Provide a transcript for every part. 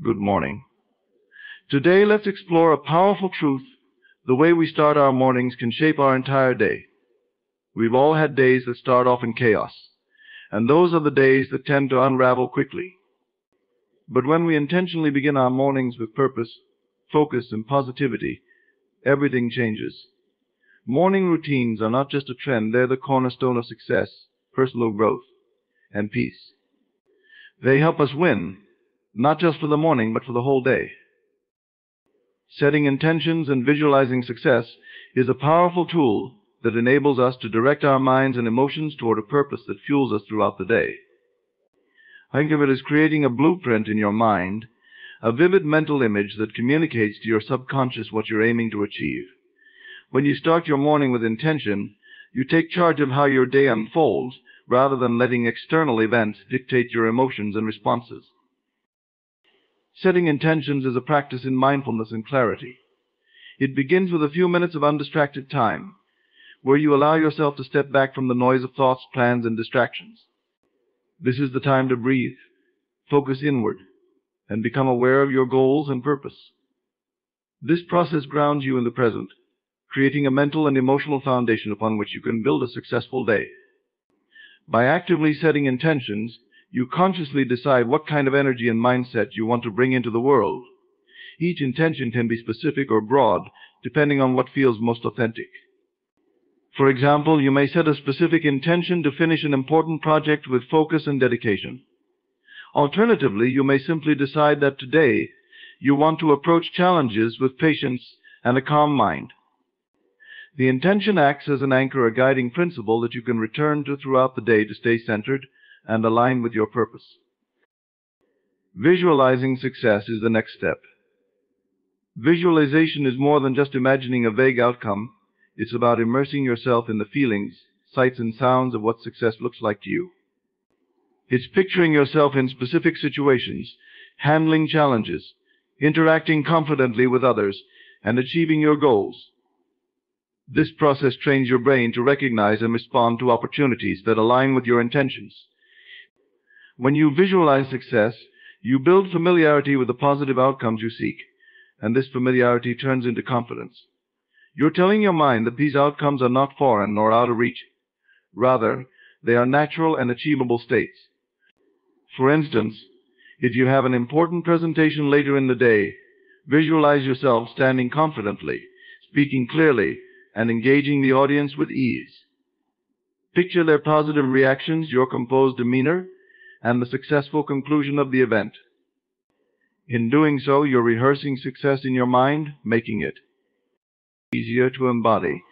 Good morning. Today, let's explore a powerful truth. The way we start our mornings can shape our entire day. We've all had days that start off in chaos, and those are the days that tend to unravel quickly. But when we intentionally begin our mornings with purpose, focus, and positivity, everything changes. Morning routines are not just a trend, they're the cornerstone of success, personal growth, and peace. They help us win, not just for the morning, but for the whole day. Setting intentions and visualizing success is a powerful tool that enables us to direct our minds and emotions toward a purpose that fuels us throughout the day. Think of it as creating a blueprint in your mind, a vivid mental image that communicates to your subconscious what you're aiming to achieve. When you start your morning with intention, you take charge of how your day unfolds rather than letting external events dictate your emotions and responses. Setting intentions is a practice in mindfulness and clarity. It begins with a few minutes of undistracted time, where you allow yourself to step back from the noise of thoughts, plans, and distractions. This is the time to breathe, focus inward, and become aware of your goals and purpose. This process grounds you in the present, creating a mental and emotional foundation upon which you can build a successful day. By actively setting intentions, you consciously decide what kind of energy and mindset you want to bring into the world. Each intention can be specific or broad, depending on what feels most authentic. For example, you may set a specific intention to finish an important project with focus and dedication. Alternatively, you may simply decide that today you want to approach challenges with patience and a calm mind. The intention acts as an anchor, a guiding principle that you can return to throughout the day to stay centered and aligned with your purpose. Visualizing success is the next step. Visualization is more than just imagining a vague outcome. It's about immersing yourself in the feelings, sights, and sounds of what success looks like to you. It's picturing yourself in specific situations, handling challenges, interacting confidently with others, and achieving your goals. This process trains your brain to recognize and respond to opportunities that align with your intentions. When you visualize success, you build familiarity with the positive outcomes you seek, and this familiarity turns into confidence. You're telling your mind that these outcomes are not foreign nor out of reach. Rather, they are natural and achievable states. For instance, if you have an important presentation later in the day, visualize yourself standing confidently, speaking clearly, and engaging the audience with ease. Picture their positive reactions, your composed demeanor, and the successful conclusion of the event. In doing so, you're rehearsing success in your mind, making it easier to embody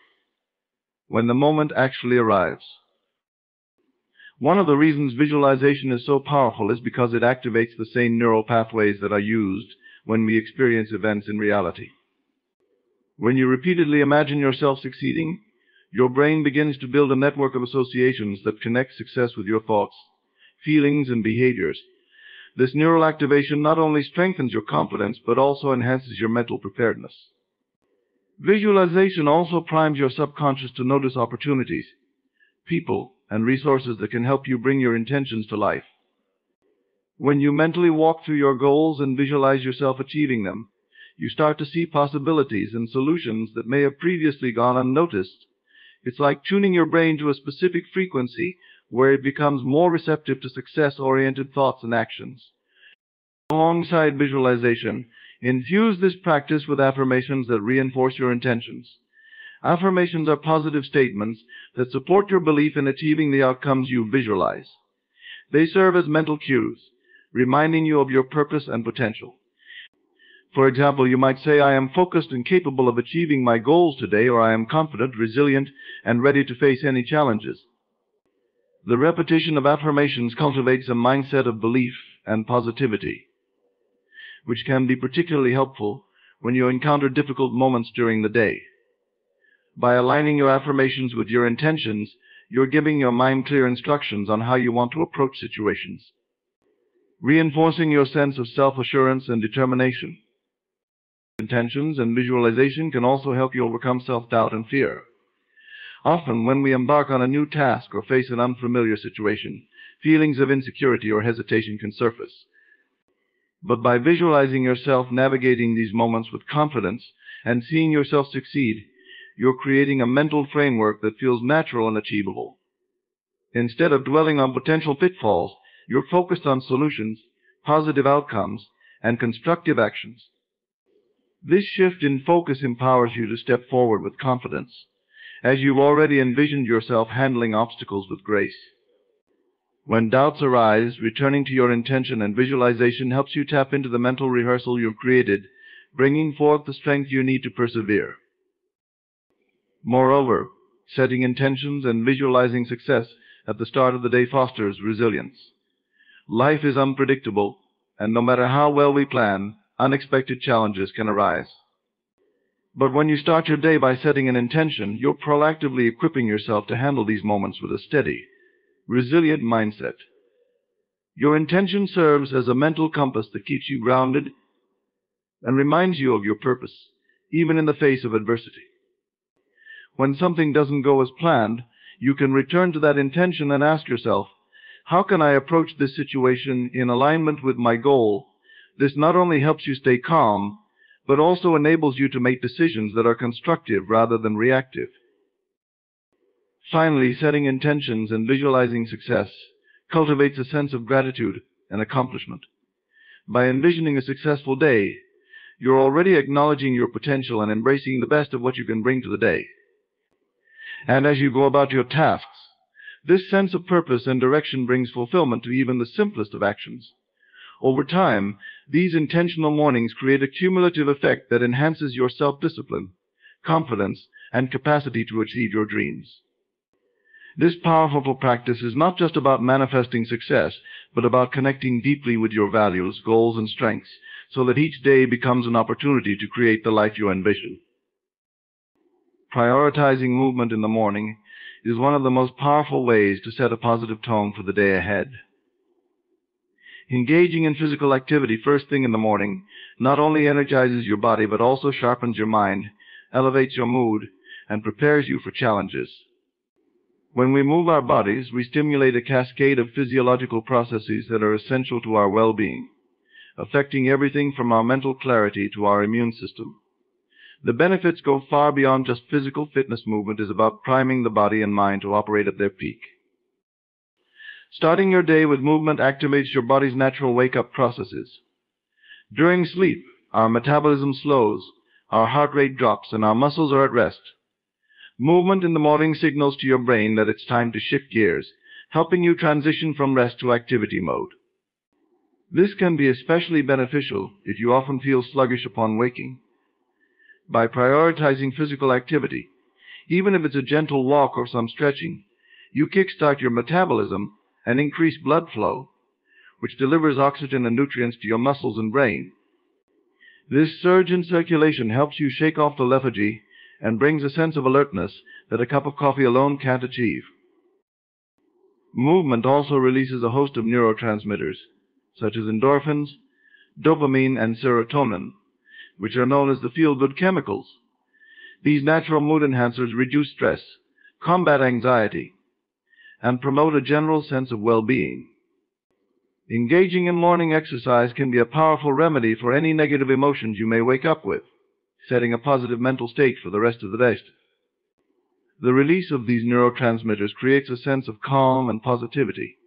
when the moment actually arrives. One of the reasons visualization is so powerful is because it activates the same neural pathways that are used when we experience events in reality. When you repeatedly imagine yourself succeeding, your brain begins to build a network of associations that connect success with your thoughts, feelings, and behaviors. This neural activation not only strengthens your confidence, but also enhances your mental preparedness. Visualization also primes your subconscious to notice opportunities, people, and resources that can help you bring your intentions to life. When you mentally walk through your goals and visualize yourself achieving them, you start to see possibilities and solutions that may have previously gone unnoticed. It's like tuning your brain to a specific frequency where it becomes more receptive to success-oriented thoughts and actions. Alongside visualization, infuse this practice with affirmations that reinforce your intentions. Affirmations are positive statements that support your belief in achieving the outcomes you visualize. They serve as mental cues, reminding you of your purpose and potential. For example, you might say, "I am focused and capable of achieving my goals today," or "I am confident, resilient, and ready to face any challenges." The repetition of affirmations cultivates a mindset of belief and positivity, which can be particularly helpful when you encounter difficult moments during the day. By aligning your affirmations with your intentions, you're giving your mind clear instructions on how you want to approach situations, reinforcing your sense of self-assurance and determination. Intentions and visualization can also help you overcome self-doubt and fear. Often, when we embark on a new task or face an unfamiliar situation, feelings of insecurity or hesitation can surface. But by visualizing yourself navigating these moments with confidence and seeing yourself succeed, you're creating a mental framework that feels natural and achievable. Instead of dwelling on potential pitfalls, you're focused on solutions, positive outcomes, and constructive actions. This shift in focus empowers you to step forward with confidence, as you've already envisioned yourself handling obstacles with grace. When doubts arise, returning to your intention and visualization helps you tap into the mental rehearsal you've created, bringing forth the strength you need to persevere. Moreover, setting intentions and visualizing success at the start of the day fosters resilience. Life is unpredictable, and no matter how well we plan, unexpected challenges can arise. But when you start your day by setting an intention, you're proactively equipping yourself to handle these moments with a steady, resilient mindset. Your intention serves as a mental compass that keeps you grounded and reminds you of your purpose, even in the face of adversity. When something doesn't go as planned, you can return to that intention and ask yourself, how can I approach this situation in alignment with my goal? This not only helps you stay calm, but also enables you to make decisions that are constructive rather than reactive. Finally, setting intentions and visualizing success cultivates a sense of gratitude and accomplishment. By envisioning a successful day, you're already acknowledging your potential and embracing the best of what you can bring to the day. And as you go about your tasks, this sense of purpose and direction brings fulfillment to even the simplest of actions. Over time, these intentional mornings create a cumulative effect that enhances your self-discipline, confidence, and capacity to achieve your dreams. This powerful practice is not just about manifesting success, but about connecting deeply with your values, goals, and strengths, so that each day becomes an opportunity to create the life you envision. Prioritizing movement in the morning is one of the most powerful ways to set a positive tone for the day ahead. Engaging in physical activity first thing in the morning not only energizes your body but also sharpens your mind, elevates your mood, and prepares you for challenges. When we move our bodies, we stimulate a cascade of physiological processes that are essential to our well-being, affecting everything from our mental clarity to our immune system. The benefits go far beyond just physical fitness. Movement is about priming the body and mind to operate at their peak. Starting your day with movement activates your body's natural wake-up processes. During sleep, our metabolism slows, our heart rate drops, and our muscles are at rest. Movement in the morning signals to your brain that it's time to shift gears, helping you transition from rest to activity mode. This can be especially beneficial if you often feel sluggish upon waking. By prioritizing physical activity, even if it's a gentle walk or some stretching, you kickstart your metabolism and increase blood flow, which delivers oxygen and nutrients to your muscles and brain. This surge in circulation helps you shake off the lethargy and brings a sense of alertness that a cup of coffee alone can't achieve. Movement also releases a host of neurotransmitters, such as endorphins, dopamine, and serotonin, which are known as the feel-good chemicals. These natural mood enhancers reduce stress, combat anxiety, and promote a general sense of well-being. Engaging in morning exercise can be a powerful remedy for any negative emotions you may wake up with, setting a positive mental state for the rest of the day. The release of these neurotransmitters creates a sense of calm and positivity,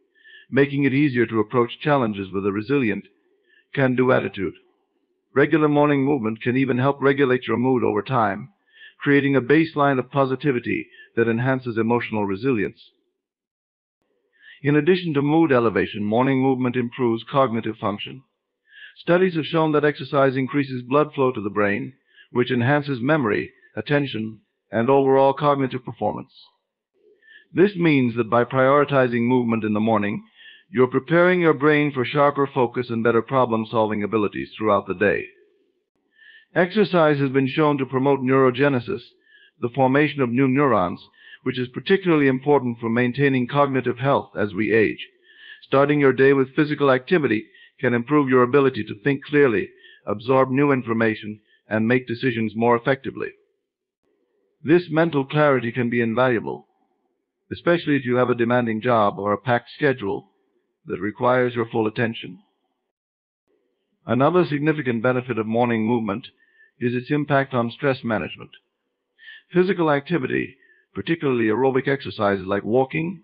making it easier to approach challenges with a resilient, can-do attitude. Regular morning movement can even help regulate your mood over time, creating a baseline of positivity that enhances emotional resilience. In addition to mood elevation, morning movement improves cognitive function. Studies have shown that exercise increases blood flow to the brain, which enhances memory, attention, and overall cognitive performance. This means that by prioritizing movement in the morning, you're preparing your brain for sharper focus and better problem-solving abilities throughout the day. Exercise has been shown to promote neurogenesis, the formation of new neurons, which is particularly important for maintaining cognitive health as we age. Starting your day with physical activity can improve your ability to think clearly, absorb new information, and make decisions more effectively. This mental clarity can be invaluable, especially if you have a demanding job or a packed schedule that requires your full attention. Another significant benefit of morning movement is its impact on stress management. Physical activity, particularly aerobic exercises like walking,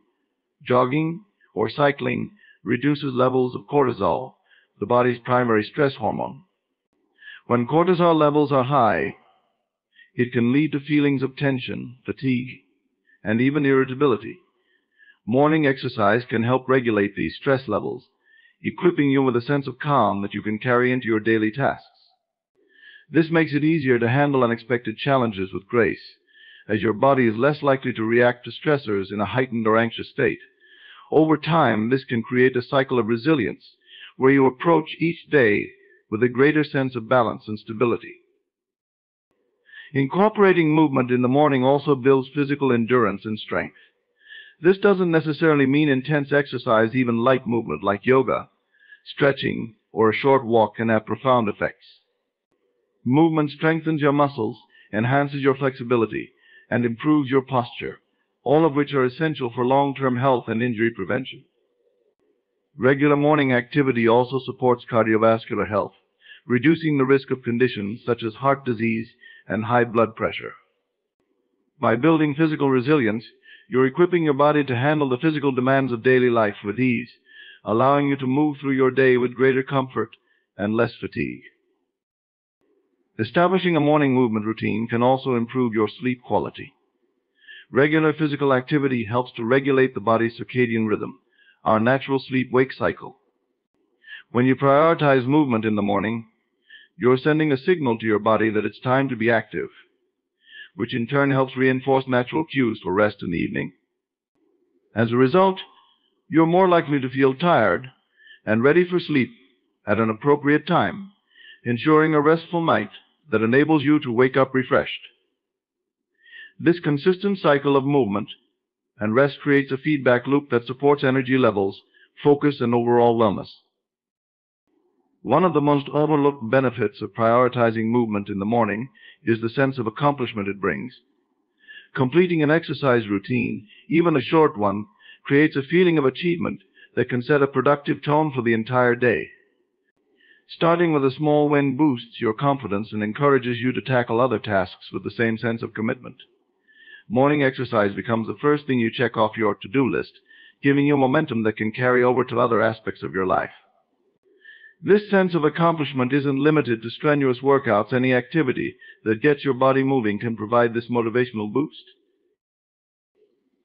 jogging, or cycling, reduces levels of cortisol, the body's primary stress hormone. When cortisol levels are high, it can lead to feelings of tension, fatigue, and even irritability. Morning exercise can help regulate these stress levels, equipping you with a sense of calm that you can carry into your daily tasks. This makes it easier to handle unexpected challenges with grace, as your body is less likely to react to stressors in a heightened or anxious state. Over time, this can create a cycle of resilience, where you approach each day with a greater sense of balance and stability. Incorporating movement in the morning also builds physical endurance and strength. This doesn't necessarily mean intense exercise. Even light movement like yoga, stretching, or a short walk can have profound effects. Movement strengthens your muscles, enhances your flexibility, and improves your posture, all of which are essential for long-term health and injury prevention. Regular morning activity also supports cardiovascular health, reducing the risk of conditions such as heart disease and high blood pressure. By building physical resilience, you're equipping your body to handle the physical demands of daily life with ease, allowing you to move through your day with greater comfort and less fatigue. Establishing a morning movement routine can also improve your sleep quality. Regular physical activity helps to regulate the body's circadian rhythm, our natural sleep-wake cycle. When you prioritize movement in the morning, you're sending a signal to your body that it's time to be active, which in turn helps reinforce natural cues for rest in the evening. As a result, you're more likely to feel tired and ready for sleep at an appropriate time, ensuring a restful night that enables you to wake up refreshed. This consistent cycle of movement and rest creates a feedback loop that supports energy levels, focus, and overall wellness. One of the most overlooked benefits of prioritizing movement in the morning is the sense of accomplishment it brings. Completing an exercise routine, even a short one, creates a feeling of achievement that can set a productive tone for the entire day. Starting with a small win boosts your confidence and encourages you to tackle other tasks with the same sense of commitment. Morning exercise becomes the first thing you check off your to-do list, giving you momentum that can carry over to other aspects of your life. This sense of accomplishment isn't limited to strenuous workouts. Any activity that gets your body moving can provide this motivational boost.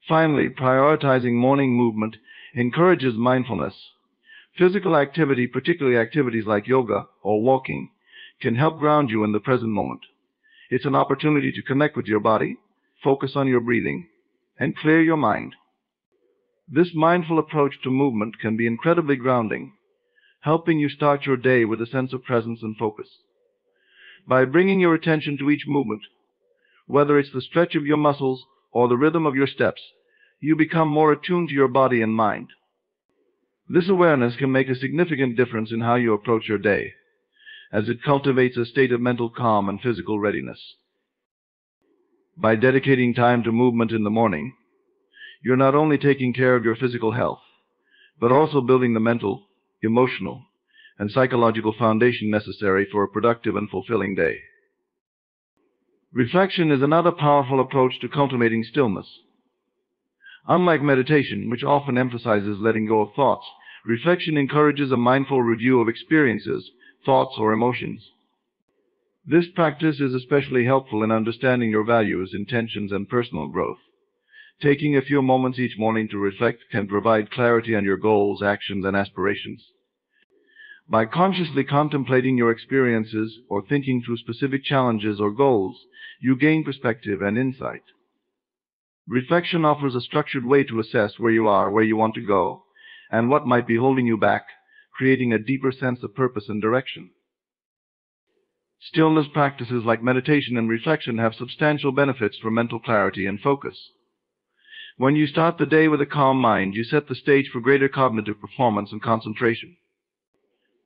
Finally, prioritizing morning movement encourages mindfulness. Physical activity, particularly activities like yoga or walking, can help ground you in the present moment. It's an opportunity to connect with your body, focus on your breathing, and clear your mind. This mindful approach to movement can be incredibly grounding, helping you start your day with a sense of presence and focus. By bringing your attention to each movement, whether it's the stretch of your muscles or the rhythm of your steps, you become more attuned to your body and mind. This awareness can make a significant difference in how you approach your day, as it cultivates a state of mental calm and physical readiness. By dedicating time to movement in the morning, you're not only taking care of your physical health, but also building the mental, emotional, and psychological foundation necessary for a productive and fulfilling day. Reflection is another powerful approach to cultivating stillness. Unlike meditation, which often emphasizes letting go of thoughts, reflection encourages a mindful review of experiences, thoughts, or emotions. This practice is especially helpful in understanding your values, intentions, and personal growth. Taking a few moments each morning to reflect can provide clarity on your goals, actions, and aspirations. By consciously contemplating your experiences or thinking through specific challenges or goals, you gain perspective and insight. Reflection offers a structured way to assess where you are, where you want to go, and what might be holding you back, creating a deeper sense of purpose and direction. Stillness practices like meditation and reflection have substantial benefits for mental clarity and focus. When you start the day with a calm mind, you set the stage for greater cognitive performance and concentration.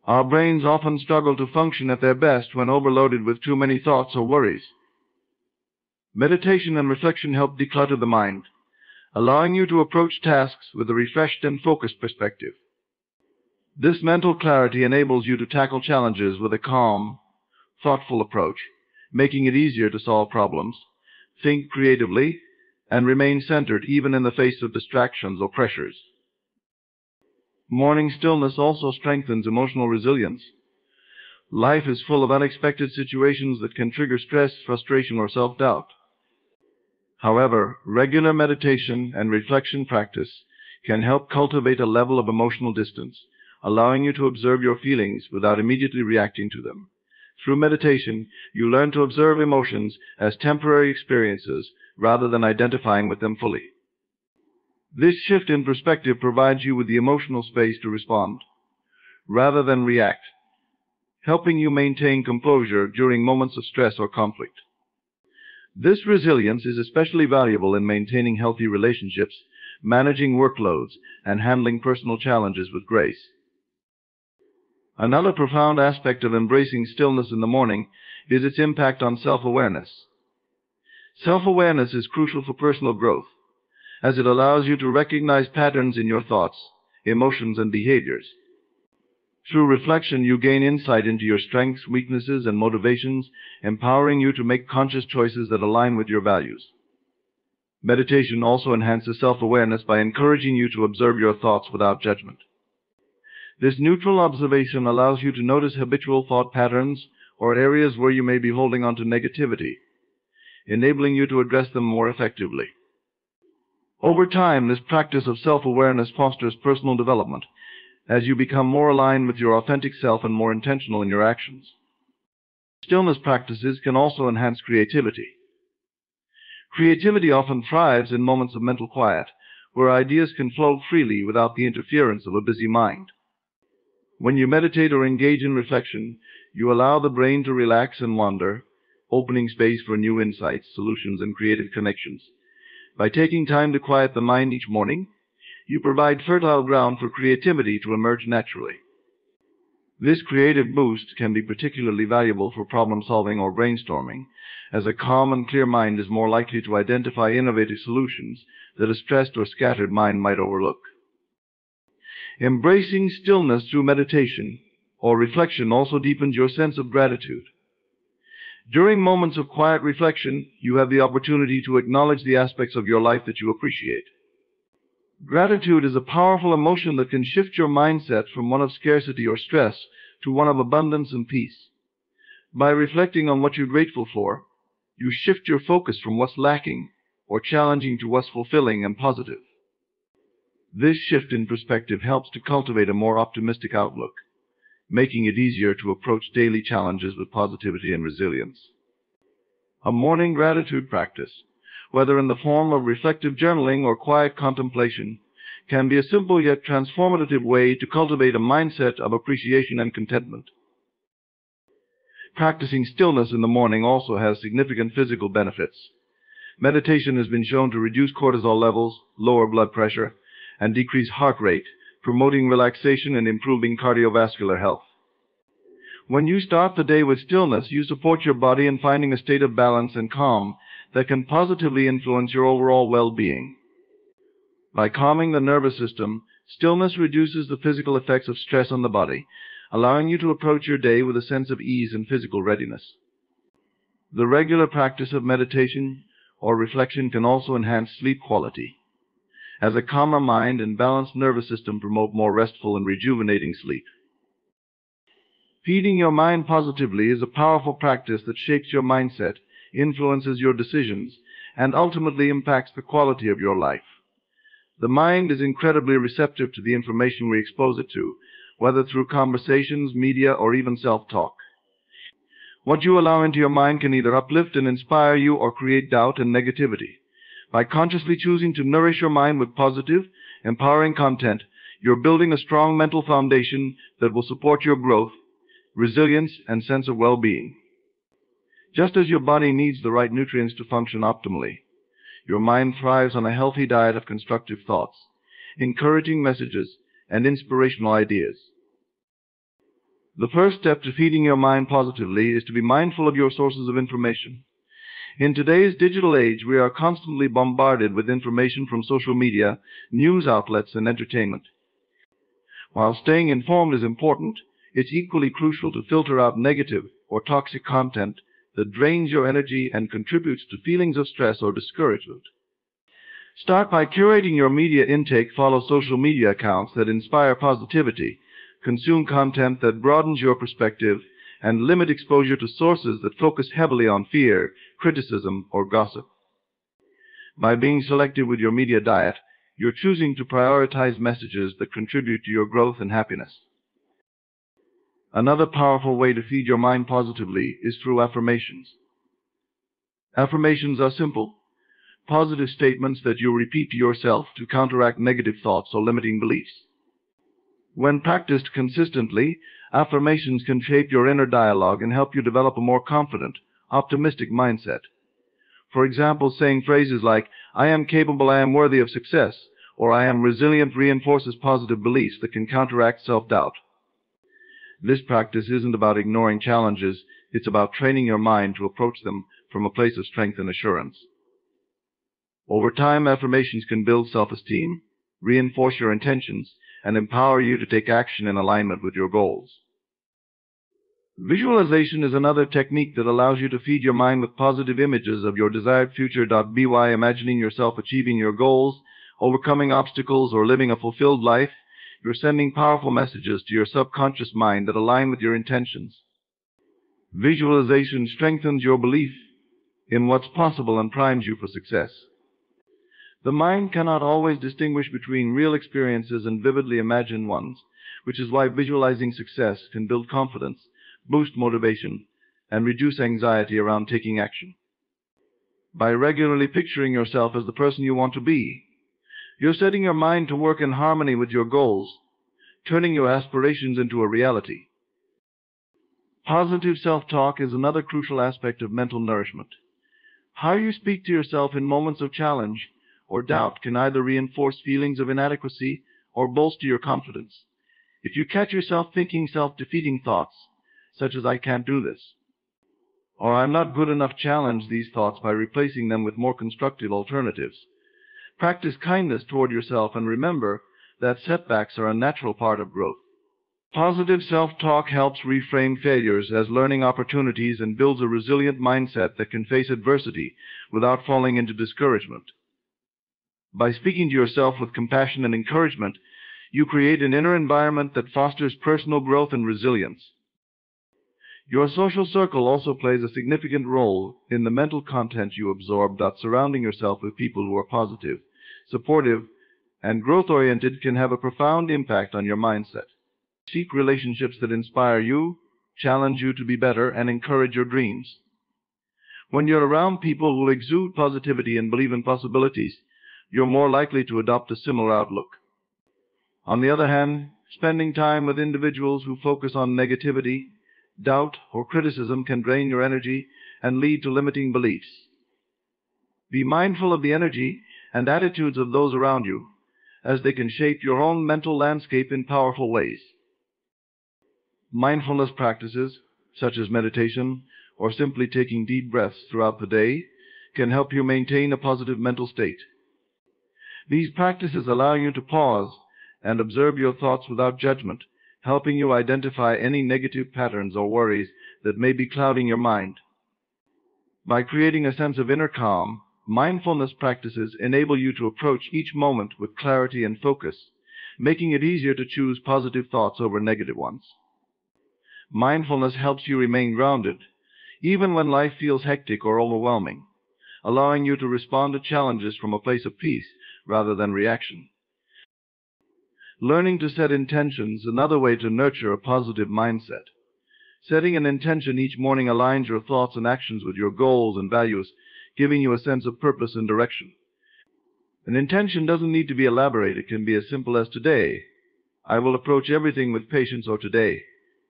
Our brains often struggle to function at their best when overloaded with too many thoughts or worries. Meditation and reflection help declutter the mind, allowing you to approach tasks with a refreshed and focused perspective. This mental clarity enables you to tackle challenges with a calm, thoughtful approach, making it easier to solve problems, think creatively, and remain centered even in the face of distractions or pressures. Morning stillness also strengthens emotional resilience. Life is full of unexpected situations that can trigger stress, frustration, or self-doubt. However, regular meditation and reflection practice can help cultivate a level of emotional distance, allowing you to observe your feelings without immediately reacting to them. Through meditation, you learn to observe emotions as temporary experiences rather than identifying with them fully. This shift in perspective provides you with the emotional space to respond, rather than react, helping you maintain composure during moments of stress or conflict. This resilience is especially valuable in maintaining healthy relationships, managing workloads, and handling personal challenges with grace. Another profound aspect of embracing stillness in the morning is its impact on self-awareness. Self-awareness is crucial for personal growth, as it allows you to recognize patterns in your thoughts, emotions, and behaviors. Through reflection, you gain insight into your strengths, weaknesses, and motivations, empowering you to make conscious choices that align with your values. Meditation also enhances self-awareness by encouraging you to observe your thoughts without judgment. This neutral observation allows you to notice habitual thought patterns or areas where you may be holding on to negativity, enabling you to address them more effectively. Over time, this practice of self-awareness fosters personal development as you become more aligned with your authentic self and more intentional in your actions. Stillness practices can also enhance creativity. Creativity often thrives in moments of mental quiet, where ideas can flow freely without the interference of a busy mind. When you meditate or engage in reflection, you allow the brain to relax and wander, opening space for new insights, solutions, and creative connections. By taking time to quiet the mind each morning, you provide fertile ground for creativity to emerge naturally. This creative boost can be particularly valuable for problem-solving or brainstorming, as a calm and clear mind is more likely to identify innovative solutions that a stressed or scattered mind might overlook. Embracing stillness through meditation or reflection also deepens your sense of gratitude. During moments of quiet reflection, you have the opportunity to acknowledge the aspects of your life that you appreciate. Gratitude is a powerful emotion that can shift your mindset from one of scarcity or stress to one of abundance and peace. By reflecting on what you're grateful for, you shift your focus from what's lacking or challenging to what's fulfilling and positive. This shift in perspective helps to cultivate a more optimistic outlook, making it easier to approach daily challenges with positivity and resilience. A morning gratitude practice, whether in the form of reflective journaling or quiet contemplation, can be a simple yet transformative way to cultivate a mindset of appreciation and contentment. Practicing stillness in the morning also has significant physical benefits. Meditation has been shown to reduce cortisol levels, lower blood pressure, and decrease heart rate, promoting relaxation and improving cardiovascular health. When you start the day with stillness, you support your body in finding a state of balance and calm that can positively influence your overall well-being. By calming the nervous system, stillness reduces the physical effects of stress on the body, allowing you to approach your day with a sense of ease and physical readiness. The regular practice of meditation or reflection can also enhance sleep quality, as a calmer mind and balanced nervous system promote more restful and rejuvenating sleep. Feeding your mind positively is a powerful practice that shapes your mindset, influences your decisions, and ultimately impacts the quality of your life. The mind is incredibly receptive to the information we expose it to, whether through conversations, media, or even self-talk. What you allow into your mind can either uplift and inspire you or create doubt and negativity. By consciously choosing to nourish your mind with positive, empowering content, you're building a strong mental foundation that will support your growth, resilience, and sense of well-being. Just as your body needs the right nutrients to function optimally, your mind thrives on a healthy diet of constructive thoughts, encouraging messages, and inspirational ideas. The first step to feeding your mind positively is to be mindful of your sources of information. In today's digital age, we are constantly bombarded with information from social media, news outlets, and entertainment. While staying informed is important, it's equally crucial to filter out negative or toxic content that drains your energy and contributes to feelings of stress or discouragement. Start by curating your media intake. Follow social media accounts that inspire positivity, consume content that broadens your perspective, and limit exposure to sources that focus heavily on fear, criticism, or gossip. By being selective with your media diet, you're choosing to prioritize messages that contribute to your growth and happiness. Another powerful way to feed your mind positively is through affirmations. Affirmations are simple, positive statements that you repeat to yourself to counteract negative thoughts or limiting beliefs. When practiced consistently, affirmations can shape your inner dialogue and help you develop a more confident, optimistic mindset. For example, saying phrases like, "I am capable, I am worthy of success," or "I am resilient" reinforces positive beliefs that can counteract self-doubt. This practice isn't about ignoring challenges, it's about training your mind to approach them from a place of strength and assurance. Over time, affirmations can build self-esteem, reinforce your intentions, and empower you to take action in alignment with your goals. Visualization is another technique that allows you to feed your mind with positive images of your desired future. By imagining yourself achieving your goals, overcoming obstacles, or living a fulfilled life, you're sending powerful messages to your subconscious mind that align with your intentions. Visualization strengthens your belief in what's possible and primes you for success. The mind cannot always distinguish between real experiences and vividly imagined ones, which is why visualizing success can build confidence, boost motivation, and reduce anxiety around taking action. By regularly picturing yourself as the person you want to be, you're setting your mind to work in harmony with your goals, turning your aspirations into a reality. Positive self-talk is another crucial aspect of mental nourishment. How you speak to yourself in moments of challenge or doubt can either reinforce feelings of inadequacy or bolster your confidence. If you catch yourself thinking self-defeating thoughts, such as "I can't do this," or "I'm not good enough," challenge these thoughts by replacing them with more constructive alternatives. Practice kindness toward yourself and remember that setbacks are a natural part of growth. Positive self-talk helps reframe failures as learning opportunities and builds a resilient mindset that can face adversity without falling into discouragement. By speaking to yourself with compassion and encouragement, you create an inner environment that fosters personal growth and resilience. Your social circle also plays a significant role in the mental content you absorb. Surrounding yourself with people who are positive, supportive, and growth-oriented can have a profound impact on your mindset. Seek relationships that inspire you, challenge you to be better, and encourage your dreams. When you're around people who exude positivity and believe in possibilities, you're more likely to adopt a similar outlook. On the other hand, spending time with individuals who focus on negativity, doubt, or criticism can drain your energy and lead to limiting beliefs. Be mindful of the energy and attitudes of those around you, as they can shape your own mental landscape in powerful ways. Mindfulness practices, such as meditation or simply taking deep breaths throughout the day, can help you maintain a positive mental state. These practices allow you to pause and observe your thoughts without judgment, helping you identify any negative patterns or worries that may be clouding your mind. By creating a sense of inner calm, mindfulness practices enable you to approach each moment with clarity and focus, making it easier to choose positive thoughts over negative ones. Mindfulness helps you remain grounded, even when life feels hectic or overwhelming, allowing you to respond to challenges from a place of peace rather than reaction. Learning to set intentions is another way to nurture a positive mindset. Setting an intention each morning aligns your thoughts and actions with your goals and values, giving you a sense of purpose and direction. An intention doesn't need to be elaborate. It can be as simple as "Today, I will approach everything with patience," or "Today,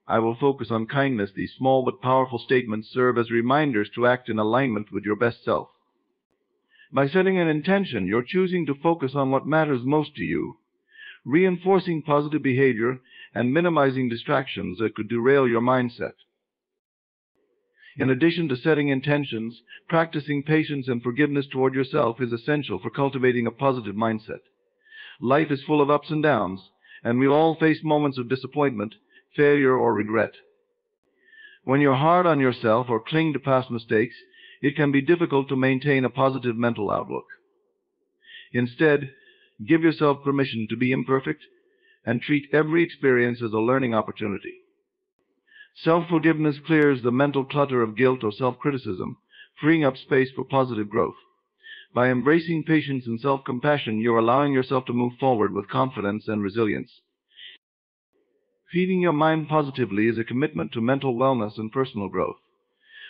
I will focus on kindness." These small but powerful statements serve as reminders to act in alignment with your best self. By setting an intention, you're choosing to focus on what matters most to you, reinforcing positive behavior and minimizing distractions that could derail your mindset. In addition to setting intentions, practicing patience and forgiveness toward yourself is essential for cultivating a positive mindset. Life is full of ups and downs, and we'll all face moments of disappointment, failure, or regret. When you're hard on yourself or cling to past mistakes, it can be difficult to maintain a positive mental outlook. Instead, give yourself permission to be imperfect and treat every experience as a learning opportunity. Self-forgiveness clears the mental clutter of guilt or self-criticism, freeing up space for positive growth. By embracing patience and self-compassion, you're allowing yourself to move forward with confidence and resilience. Feeding your mind positively is a commitment to mental wellness and personal growth.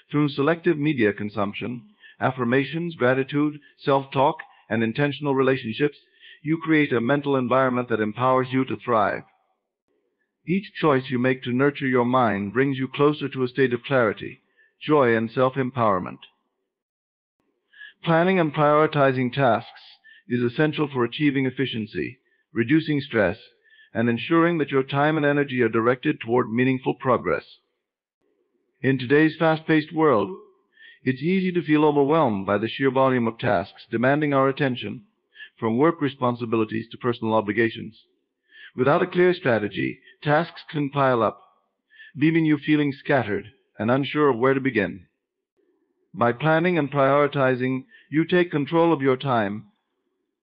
Through selective media consumption, affirmations, gratitude, self-talk, and intentional relationships, you create a mental environment that empowers you to thrive. Each choice you make to nurture your mind brings you closer to a state of clarity, joy, and self-empowerment. Planning and prioritizing tasks is essential for achieving efficiency, reducing stress, and ensuring that your time and energy are directed toward meaningful progress. In today's fast-paced world, it's easy to feel overwhelmed by the sheer volume of tasks demanding our attention, from work responsibilities to personal obligations. Without a clear strategy, tasks can pile up, leaving you feeling scattered and unsure of where to begin. By planning and prioritizing, you take control of your time,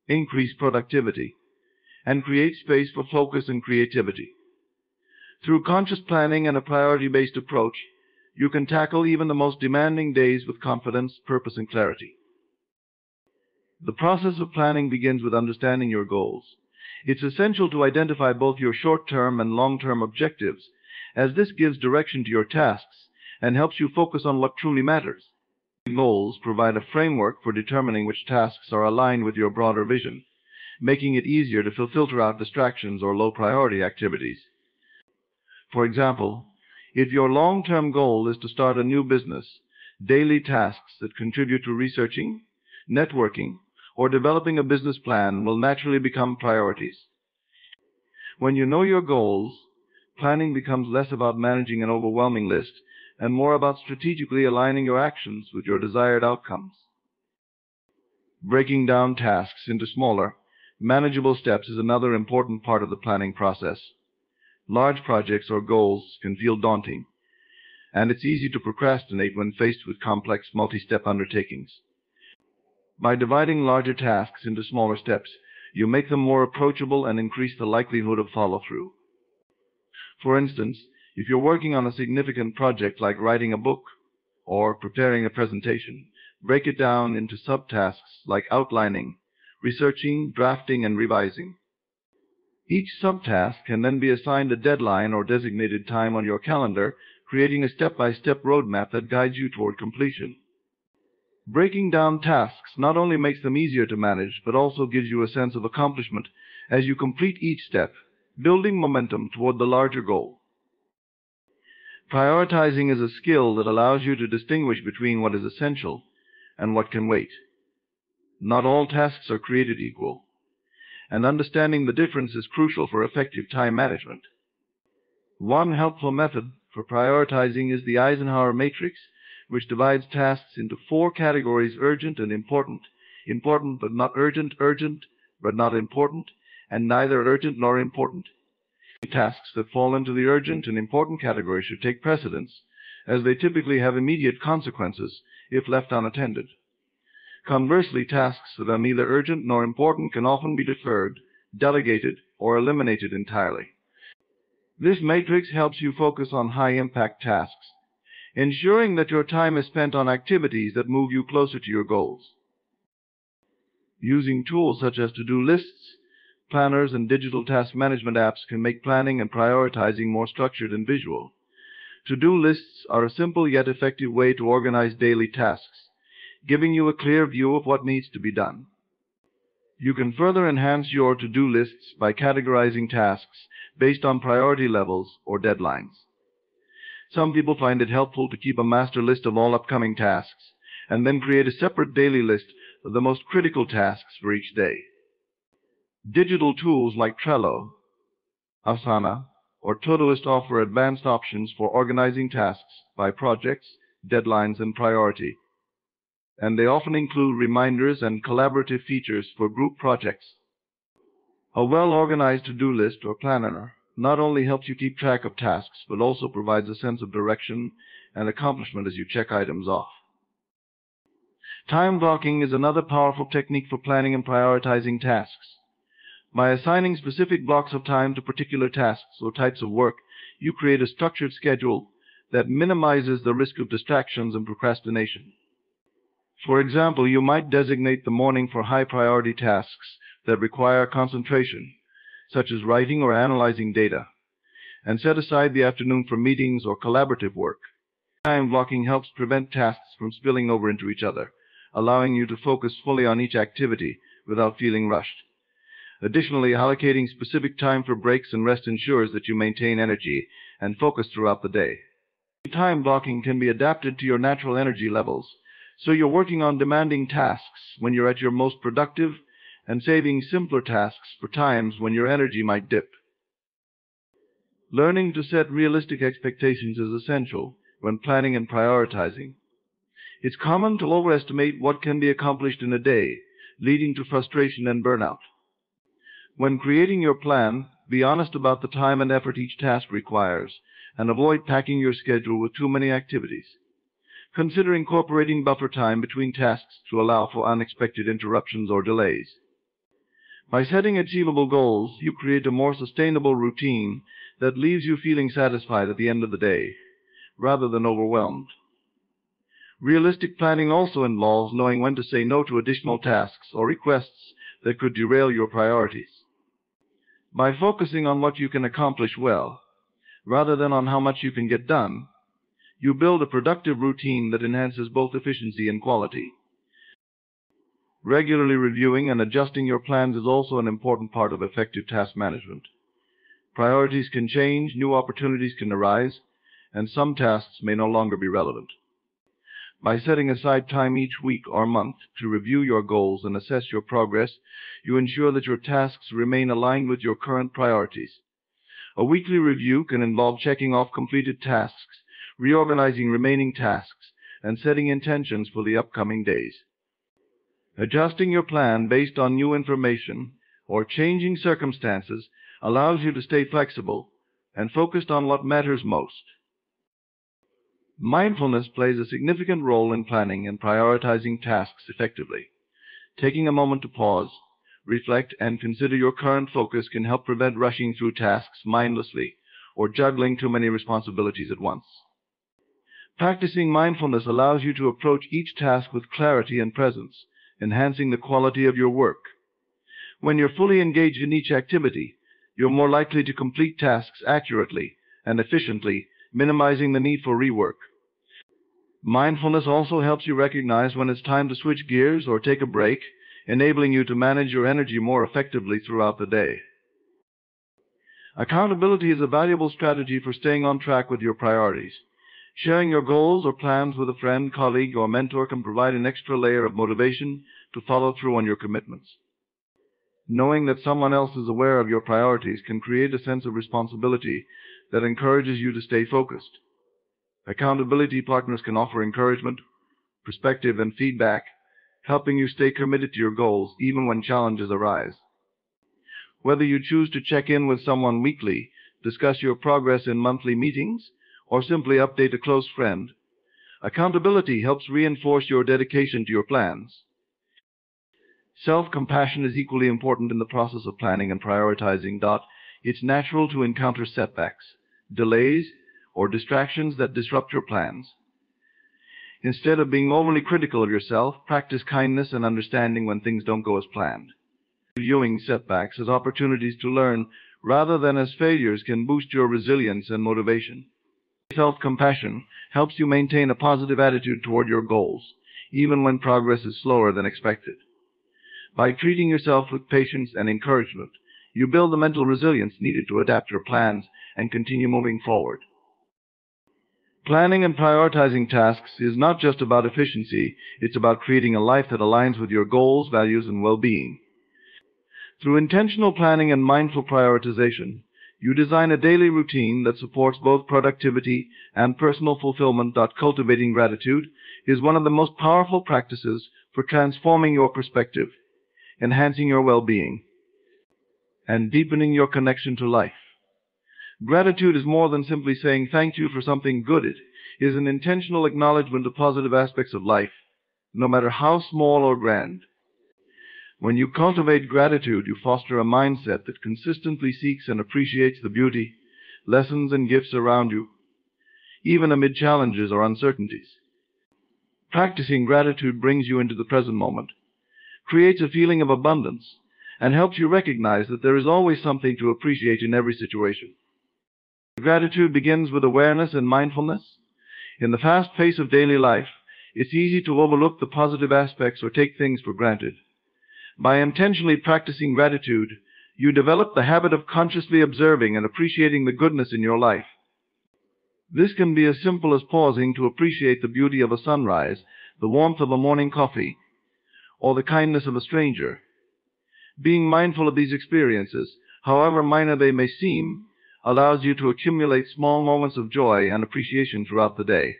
increase productivity, and create space for focus and creativity. Through conscious planning and a priority-based approach, you can tackle even the most demanding days with confidence, purpose, and clarity. The process of planning begins with understanding your goals. It's essential to identify both your short-term and long-term objectives, as this gives direction to your tasks and helps you focus on what truly matters. Goals provide a framework for determining which tasks are aligned with your broader vision, making it easier to filter out distractions or low-priority activities. For example, if your long-term goal is to start a new business, daily tasks that contribute to researching, networking, or developing a business plan will naturally become priorities. When you know your goals, planning becomes less about managing an overwhelming list and more about strategically aligning your actions with your desired outcomes. Breaking down tasks into smaller, manageable steps is another important part of the planning process. Large projects or goals can feel daunting, and it's easy to procrastinate when faced with complex multi-step undertakings. By dividing larger tasks into smaller steps, you make them more approachable and increase the likelihood of follow-through. For instance, if you're working on a significant project like writing a book or preparing a presentation, break it down into subtasks like outlining, researching, drafting, and revising. Each subtask can then be assigned a deadline or designated time on your calendar, creating a step-by-step roadmap that guides you toward completion. Breaking down tasks not only makes them easier to manage, but also gives you a sense of accomplishment as you complete each step, building momentum toward the larger goal. Prioritizing is a skill that allows you to distinguish between what is essential and what can wait. Not all tasks are created equal, and understanding the difference is crucial for effective time management. One helpful method for prioritizing is the Eisenhower matrix, which divides tasks into 4 categories: urgent and important, important but not urgent, urgent but not important, and neither urgent nor important. Tasks that fall into the urgent and important category should take precedence, as they typically have immediate consequences if left unattended. Conversely, tasks that are neither urgent nor important can often be deferred, delegated, or eliminated entirely. This matrix helps you focus on high-impact tasks, ensuring that your time is spent on activities that move you closer to your goals. Using tools such as to-do lists, planners, and digital task management apps can make planning and prioritizing more structured and visual. To-do lists are a simple yet effective way to organize daily tasks, giving you a clear view of what needs to be done. You can further enhance your to-do lists by categorizing tasks based on priority levels or deadlines. Some people find it helpful to keep a master list of all upcoming tasks and then create a separate daily list of the most critical tasks for each day. Digital tools like Trello, Asana, or Todoist offer advanced options for organizing tasks by projects, deadlines, and priority, and they often include reminders and collaborative features for group projects. A well-organized to-do list or planner not only helps you keep track of tasks, but also provides a sense of direction and accomplishment as you check items off. Time blocking is another powerful technique for planning and prioritizing tasks. By assigning specific blocks of time to particular tasks or types of work, you create a structured schedule that minimizes the risk of distractions and procrastination. For example, you might designate the morning for high-priority tasks that require concentration, such as writing or analyzing data, and set aside the afternoon for meetings or collaborative work. Time blocking helps prevent tasks from spilling over into each other, allowing you to focus fully on each activity without feeling rushed. Additionally, allocating specific time for breaks and rest ensures that you maintain energy and focus throughout the day. Time blocking can be adapted to your natural energy levels, so you're working on demanding tasks when you're at your most productive and saving simpler tasks for times when your energy might dip. Learning to set realistic expectations is essential when planning and prioritizing. It's common to overestimate what can be accomplished in a day, leading to frustration and burnout. When creating your plan, be honest about the time and effort each task requires, and avoid packing your schedule with too many activities. Consider incorporating buffer time between tasks to allow for unexpected interruptions or delays. By setting achievable goals, you create a more sustainable routine that leaves you feeling satisfied at the end of the day, rather than overwhelmed. Realistic planning also involves knowing when to say no to additional tasks or requests that could derail your priorities. By focusing on what you can accomplish well, rather than on how much you can get done, you build a productive routine that enhances both efficiency and quality. Regularly reviewing and adjusting your plans is also an important part of effective task management. Priorities can change, new opportunities can arise, and some tasks may no longer be relevant. By setting aside time each week or month to review your goals and assess your progress, you ensure that your tasks remain aligned with your current priorities. A weekly review can involve checking off completed tasks, reorganizing remaining tasks, and setting intentions for the upcoming days. Adjusting your plan based on new information or changing circumstances allows you to stay flexible and focused on what matters most. Mindfulness plays a significant role in planning and prioritizing tasks effectively. Taking a moment to pause, reflect, and consider your current focus can help prevent rushing through tasks mindlessly or juggling too many responsibilities at once. Practicing mindfulness allows you to approach each task with clarity and presence, enhancing the quality of your work. When you're fully engaged in each activity, you're more likely to complete tasks accurately and efficiently, minimizing the need for rework. Mindfulness also helps you recognize when it's time to switch gears or take a break, enabling you to manage your energy more effectively throughout the day. Accountability is a valuable strategy for staying on track with your priorities. Sharing your goals or plans with a friend, colleague, or mentor can provide an extra layer of motivation to follow through on your commitments. Knowing that someone else is aware of your priorities can create a sense of responsibility that encourages you to stay focused. Accountability partners can offer encouragement, perspective, and feedback, helping you stay committed to your goals even when challenges arise. Whether you choose to check in with someone weekly, discuss your progress in monthly meetings, or simply update a close friend, accountability helps reinforce your dedication to your plans. Self-compassion is equally important in the process of planning and prioritizing. It's natural to encounter setbacks, delays, or distractions that disrupt your plans. Instead of being overly critical of yourself, practice kindness and understanding when things don't go as planned. Viewing setbacks as opportunities to learn rather than as failures can boost your resilience and motivation. Self-compassion helps you maintain a positive attitude toward your goals, even when progress is slower than expected. By treating yourself with patience and encouragement, you build the mental resilience needed to adapt your plans and continue moving forward. Planning and prioritizing tasks is not just about efficiency, it's about creating a life that aligns with your goals, values, and well-being. Through intentional planning and mindful prioritization, you design a daily routine that supports both productivity and personal fulfillment. Cultivating gratitude is one of the most powerful practices for transforming your perspective, enhancing your well-being, and deepening your connection to life. Gratitude is more than simply saying thank you for something good. It is an intentional acknowledgement of positive aspects of life, no matter how small or grand. When you cultivate gratitude, you foster a mindset that consistently seeks and appreciates the beauty, lessons, and gifts around you, even amid challenges or uncertainties. Practicing gratitude brings you into the present moment, creates a feeling of abundance, and helps you recognize that there is always something to appreciate in every situation. Gratitude begins with awareness and mindfulness. In the fast pace of daily life, it's easy to overlook the positive aspects or take things for granted. By intentionally practicing gratitude, you develop the habit of consciously observing and appreciating the goodness in your life. This can be as simple as pausing to appreciate the beauty of a sunrise, the warmth of a morning coffee, or the kindness of a stranger. Being mindful of these experiences, however minor they may seem, allows you to accumulate small moments of joy and appreciation throughout the day.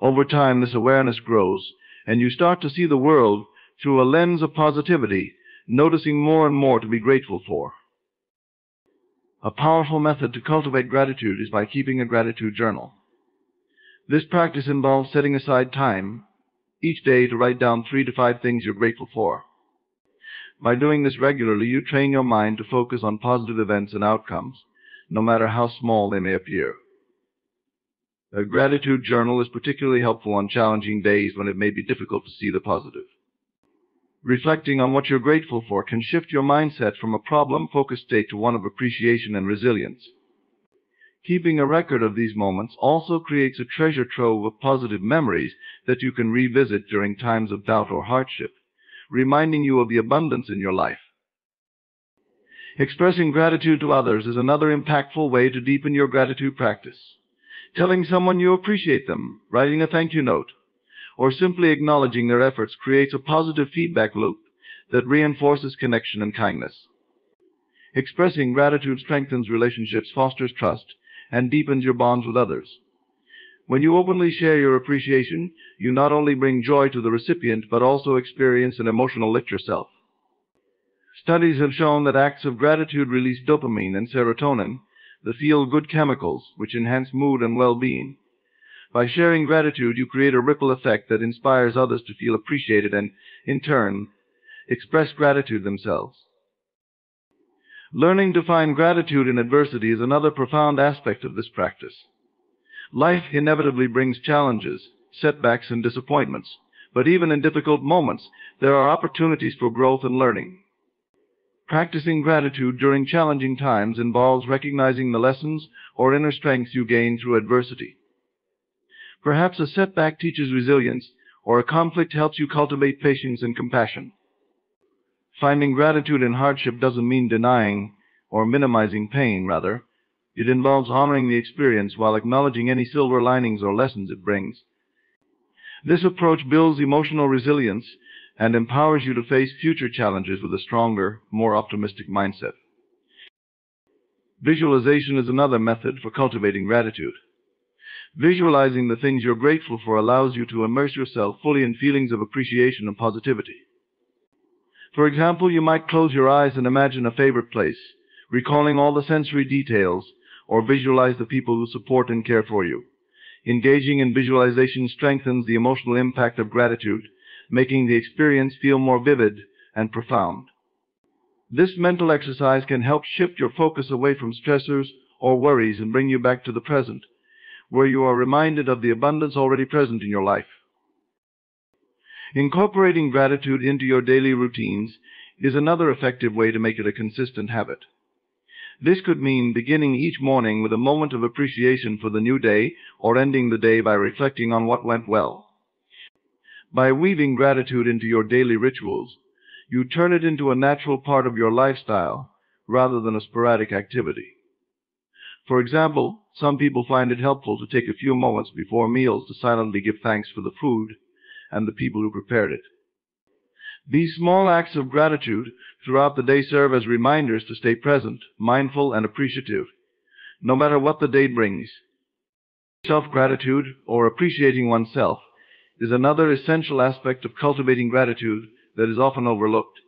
Over time, this awareness grows, and you start to see the world through a lens of positivity, noticing more and more to be grateful for. A powerful method to cultivate gratitude is by keeping a gratitude journal. This practice involves setting aside time each day to write down 3 to 5 things you're grateful for. By doing this regularly, you train your mind to focus on positive events and outcomes, no matter how small they may appear. A gratitude journal is particularly helpful on challenging days when it may be difficult to see the positive. Reflecting on what you're grateful for can shift your mindset from a problem-focused state to one of appreciation and resilience. Keeping a record of these moments also creates a treasure trove of positive memories that you can revisit during times of doubt or hardship, reminding you of the abundance in your life. Expressing gratitude to others is another impactful way to deepen your gratitude practice. Telling someone you appreciate them, writing a thank you note, or simply acknowledging their efforts creates a positive feedback loop that reinforces connection and kindness. Expressing gratitude strengthens relationships, fosters trust, and deepens your bonds with others. When you openly share your appreciation, you not only bring joy to the recipient, but also experience an emotional lift yourself. Studies have shown that acts of gratitude release dopamine and serotonin, the feel-good chemicals which enhance mood and well-being. By sharing gratitude, you create a ripple effect that inspires others to feel appreciated and, in turn, express gratitude themselves. Learning to find gratitude in adversity is another profound aspect of this practice. Life inevitably brings challenges, setbacks, and disappointments, but even in difficult moments, there are opportunities for growth and learning. Practicing gratitude during challenging times involves recognizing the lessons or inner strengths you gain through adversity. Perhaps a setback teaches resilience, or a conflict helps you cultivate patience and compassion. Finding gratitude in hardship doesn't mean denying or minimizing pain, rather. It involves honoring the experience while acknowledging any silver linings or lessons it brings. This approach builds emotional resilience and empowers you to face future challenges with a stronger, more optimistic mindset. Visualization is another method for cultivating gratitude. Visualizing the things you're grateful for allows you to immerse yourself fully in feelings of appreciation and positivity. For example, you might close your eyes and imagine a favorite place, recalling all the sensory details, or visualize the people who support and care for you. Engaging in visualization strengthens the emotional impact of gratitude, making the experience feel more vivid and profound. This mental exercise can help shift your focus away from stressors or worries and bring you back to the present, where you are reminded of the abundance already present in your life. Incorporating gratitude into your daily routines is another effective way to make it a consistent habit. This could mean beginning each morning with a moment of appreciation for the new day, or ending the day by reflecting on what went well. By weaving gratitude into your daily rituals, you turn it into a natural part of your lifestyle rather than a sporadic activity. For example, some people find it helpful to take a few moments before meals to silently give thanks for the food and the people who prepared it. These small acts of gratitude throughout the day serve as reminders to stay present, mindful, and appreciative, no matter what the day brings. Self-gratitude, or appreciating oneself, is another essential aspect of cultivating gratitude that is often overlooked.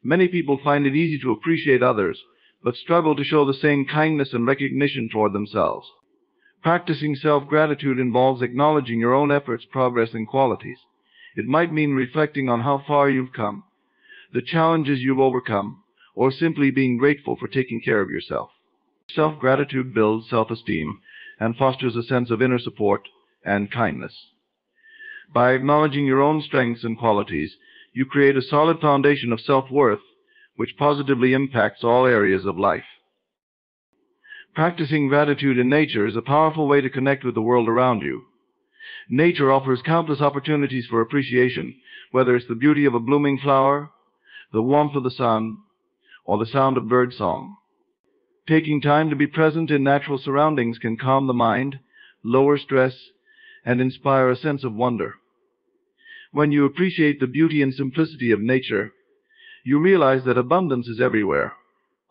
Many people find it easy to appreciate others, but struggle to show the same kindness and recognition toward themselves. Practicing self-gratitude involves acknowledging your own efforts, progress, and qualities. It might mean reflecting on how far you've come, the challenges you've overcome, or simply being grateful for taking care of yourself. Self-gratitude builds self-esteem and fosters a sense of inner support and kindness. By acknowledging your own strengths and qualities, you create a solid foundation of self-worth, which positively impacts all areas of life. Practicing gratitude in nature is a powerful way to connect with the world around you. Nature offers countless opportunities for appreciation, whether it's the beauty of a blooming flower, the warmth of the sun, or the sound of bird song. Taking time to be present in natural surroundings can calm the mind, lower stress, and inspire a sense of wonder. When you appreciate the beauty and simplicity of nature, you realize that abundance is everywhere,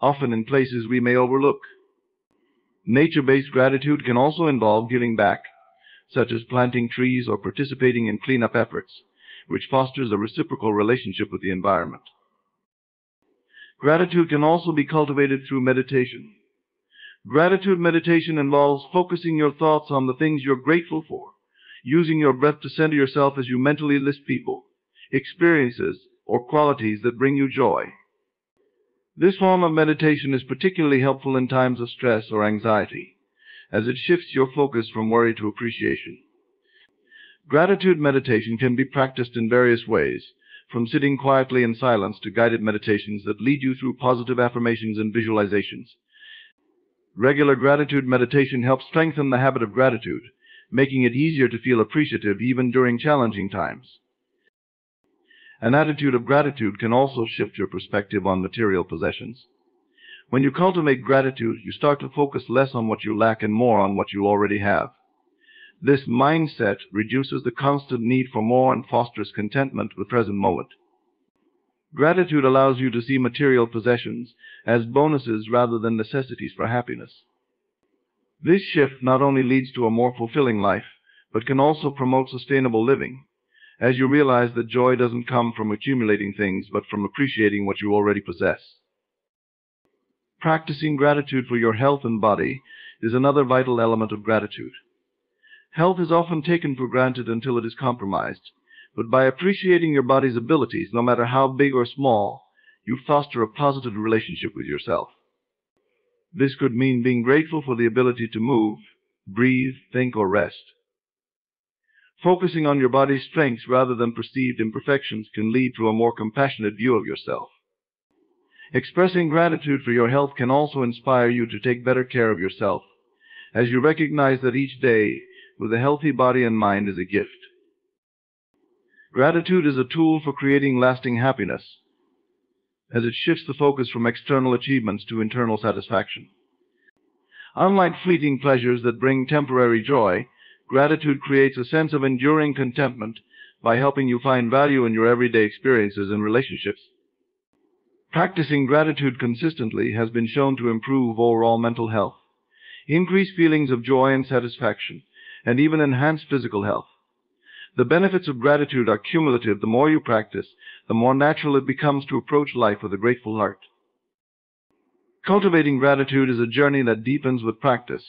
often in places we may overlook. Nature-based gratitude can also involve giving back, such as planting trees or participating in cleanup efforts, which fosters a reciprocal relationship with the environment. Gratitude can also be cultivated through meditation. Gratitude meditation involves focusing your thoughts on the things you're grateful for, using your breath to center yourself as you mentally list people, experiences, or qualities that bring you joy. This form of meditation is particularly helpful in times of stress or anxiety, as it shifts your focus from worry to appreciation. Gratitude meditation can be practiced in various ways, from sitting quietly in silence to guided meditations that lead you through positive affirmations and visualizations. Regular gratitude meditation helps strengthen the habit of gratitude, making it easier to feel appreciative even during challenging times. An attitude of gratitude can also shift your perspective on material possessions. When you cultivate gratitude, you start to focus less on what you lack and more on what you already have. This mindset reduces the constant need for more and fosters contentment with the present moment. Gratitude allows you to see material possessions as bonuses rather than necessities for happiness. This shift not only leads to a more fulfilling life, but can also promote sustainable living, as you realize that joy doesn't come from accumulating things, but from appreciating what you already possess. Practicing gratitude for your health and body is another vital element of gratitude. Health is often taken for granted until it is compromised, but by appreciating your body's abilities, no matter how big or small, you foster a positive relationship with yourself. This could mean being grateful for the ability to move, breathe, think, or rest. Focusing on your body's strengths rather than perceived imperfections can lead to a more compassionate view of yourself. Expressing gratitude for your health can also inspire you to take better care of yourself, as you recognize that each day with a healthy body and mind is a gift. Gratitude is a tool for creating lasting happiness, as it shifts the focus from external achievements to internal satisfaction. Unlike fleeting pleasures that bring temporary joy, gratitude creates a sense of enduring contentment by helping you find value in your everyday experiences and relationships. Practicing gratitude consistently has been shown to improve overall mental health, increase feelings of joy and satisfaction, and even enhance physical health. The benefits of gratitude are cumulative. The more you practice, the more natural it becomes to approach life with a grateful heart. Cultivating gratitude is a journey that deepens with practice.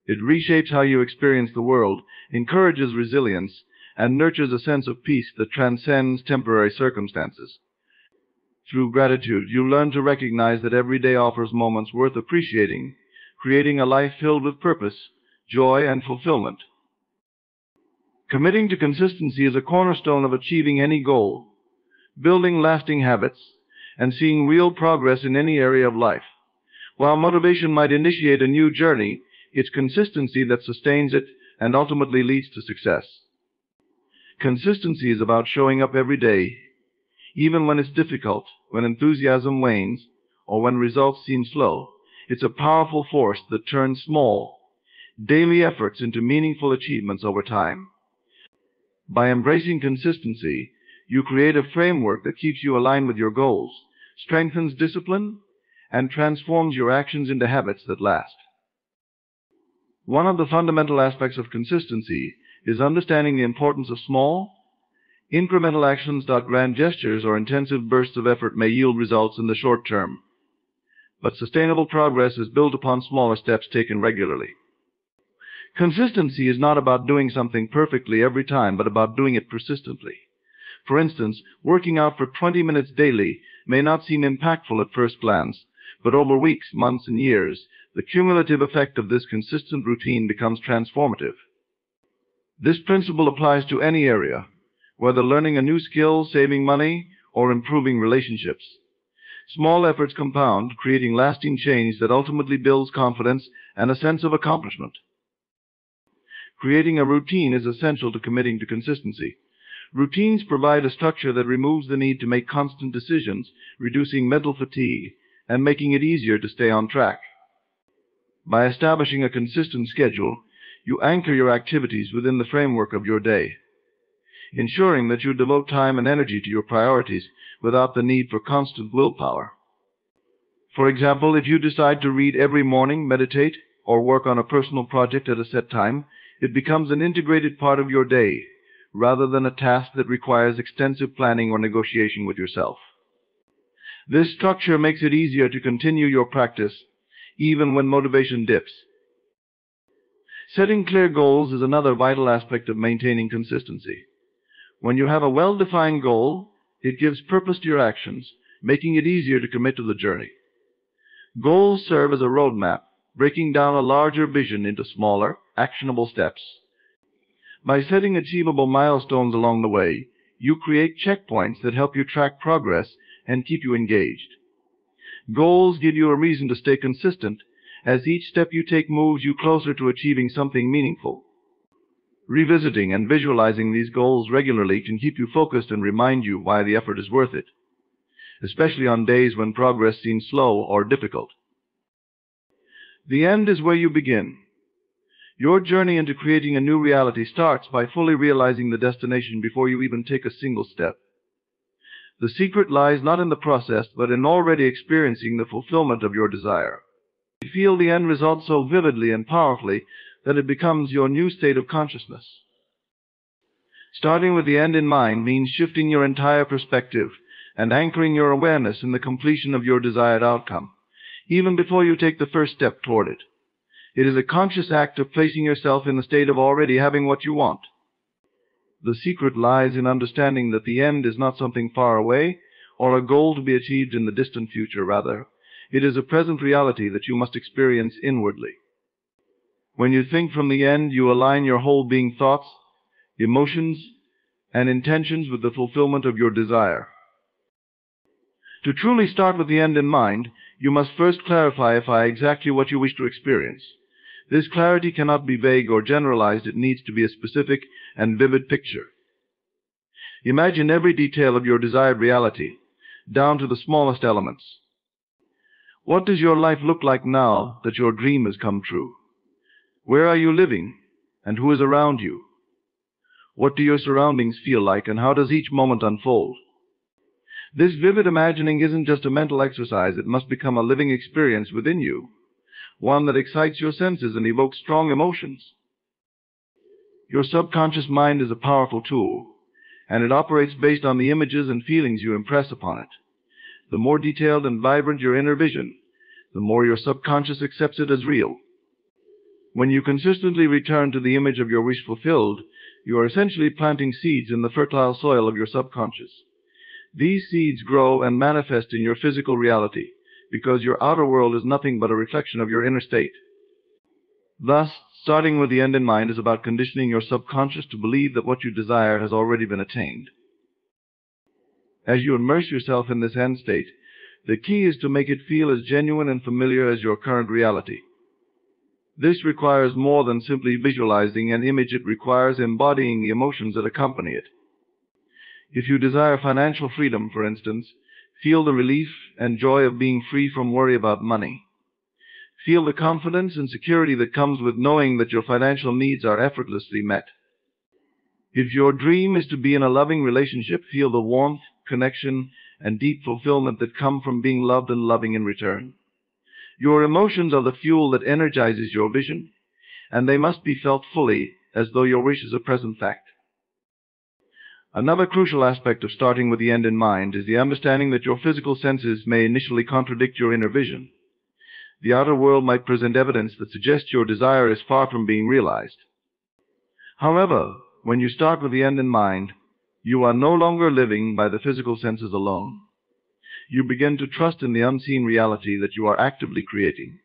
It reshapes how you experience the world, encourages resilience, and nurtures a sense of peace that transcends temporary circumstances. Through gratitude, you learn to recognize that every day offers moments worth appreciating, creating a life filled with purpose, joy, and fulfillment. Committing to consistency is a cornerstone of achieving any goal, building lasting habits, and seeing real progress in any area of life. While motivation might initiate a new journey, it's consistency that sustains it and ultimately leads to success. Consistency is about showing up every day, even when it's difficult, when enthusiasm wanes, or when results seem slow. It's a powerful force that turns small, daily efforts into meaningful achievements over time. By embracing consistency, you create a framework that keeps you aligned with your goals, strengthens discipline, and transforms your actions into habits that last. One of the fundamental aspects of consistency is understanding the importance of small, Incremental actions, not grand gestures or intensive bursts of effort, may yield results in the short term, but sustainable progress is built upon smaller steps taken regularly. Consistency is not about doing something perfectly every time, but about doing it persistently. For instance, working out for 20 minutes daily may not seem impactful at first glance, but over weeks, months, and years, the cumulative effect of this consistent routine becomes transformative. This principle applies to any area, whether learning a new skill, saving money, or improving relationships. Small efforts compound, creating lasting change that ultimately builds confidence and a sense of accomplishment. Creating a routine is essential to committing to consistency. Routines provide a structure that removes the need to make constant decisions, reducing mental fatigue and making it easier to stay on track. By establishing a consistent schedule, you anchor your activities within the framework of your day, ensuring that you devote time and energy to your priorities without the need for constant willpower. For example, if you decide to read every morning, meditate, or work on a personal project at a set time, it becomes an integrated part of your day, rather than a task that requires extensive planning or negotiation with yourself. This structure makes it easier to continue your practice, even when motivation dips. Setting clear goals is another vital aspect of maintaining consistency. When you have a well-defined goal, it gives purpose to your actions, making it easier to commit to the journey. Goals serve as a roadmap, breaking down a larger vision into smaller, actionable steps. By setting achievable milestones along the way, you create checkpoints that help you track progress and keep you engaged. Goals give you a reason to stay consistent, as each step you take moves you closer to achieving something meaningful. Revisiting and visualizing these goals regularly can keep you focused and remind you why the effort is worth it, especially on days when progress seems slow or difficult. The end is where you begin. Your journey into creating a new reality starts by fully realizing the destination before you even take a single step. The secret lies not in the process, but in already experiencing the fulfillment of your desire. You feel the end result so vividly and powerfully that it becomes your new state of consciousness. Starting with the end in mind means shifting your entire perspective and anchoring your awareness in the completion of your desired outcome, even before you take the first step toward it. It is a conscious act of placing yourself in the state of already having what you want. The secret lies in understanding that the end is not something far away or a goal to be achieved in the distant future. Rather, it is a present reality that you must experience inwardly. When you think from the end, you align your whole being, thoughts, emotions, and intentions with the fulfillment of your desire. To truly start with the end in mind, you must first clarify exactly what you wish to experience. This clarity cannot be vague or generalized. It needs to be a specific and vivid picture. Imagine every detail of your desired reality, down to the smallest elements. What does your life look like now that your dream has come true? Where are you living, and who is around you? What do your surroundings feel like, and how does each moment unfold? This vivid imagining isn't just a mental exercise. It must become a living experience within you, one that excites your senses and evokes strong emotions. Your subconscious mind is a powerful tool, and it operates based on the images and feelings you impress upon it. The more detailed and vibrant your inner vision, the more your subconscious accepts it as real. When you consistently return to the image of your wish fulfilled, you are essentially planting seeds in the fertile soil of your subconscious. These seeds grow and manifest in your physical reality, because your outer world is nothing but a reflection of your inner state. Thus, starting with the end in mind is about conditioning your subconscious to believe that what you desire has already been attained. As you immerse yourself in this end state, the key is to make it feel as genuine and familiar as your current reality. This requires more than simply visualizing an image. It requires embodying the emotions that accompany it. If you desire financial freedom, for instance, feel the relief and joy of being free from worry about money. Feel the confidence and security that comes with knowing that your financial needs are effortlessly met. If your dream is to be in a loving relationship, feel the warmth, connection, and deep fulfillment that come from being loved and loving in return. Your emotions are the fuel that energizes your vision, and they must be felt fully, as though your wish is a present fact. Another crucial aspect of starting with the end in mind is the understanding that your physical senses may initially contradict your inner vision. The outer world might present evidence that suggests your desire is far from being realized. However, when you start with the end in mind, you are no longer living by the physical senses alone. You begin to trust in the unseen reality that you are actively creating.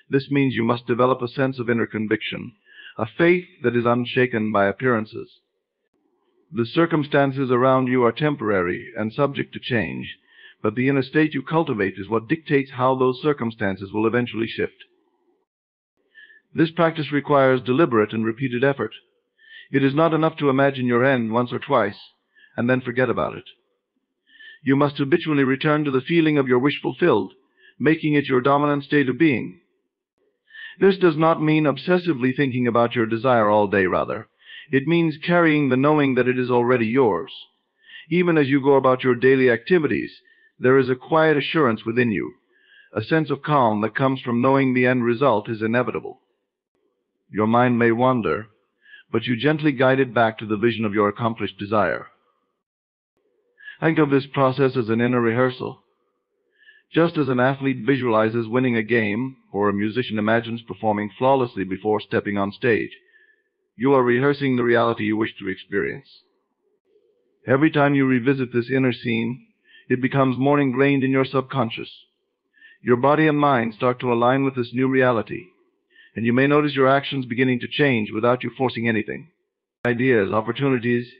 This means you must develop a sense of inner conviction, a faith that is unshaken by appearances. The circumstances around you are temporary and subject to change, but the inner state you cultivate is what dictates how those circumstances will eventually shift. This practice requires deliberate and repeated effort. It is not enough to imagine your end once or twice and then forget about it. You must habitually return to the feeling of your wish fulfilled, making it your dominant state of being. This does not mean obsessively thinking about your desire all day, rather. It means carrying the knowing that it is already yours. Even as you go about your daily activities, there is a quiet assurance within you, a sense of calm that comes from knowing the end result is inevitable. Your mind may wander, but you gently guide it back to the vision of your accomplished desire. Think of this process as an inner rehearsal. Just as an athlete visualizes winning a game, or a musician imagines performing flawlessly before stepping on stage, you are rehearsing the reality you wish to experience. Every time you revisit this inner scene, it becomes more ingrained in your subconscious. Your body and mind start to align with this new reality, and you may notice your actions beginning to change without you forcing anything. Ideas, opportunities,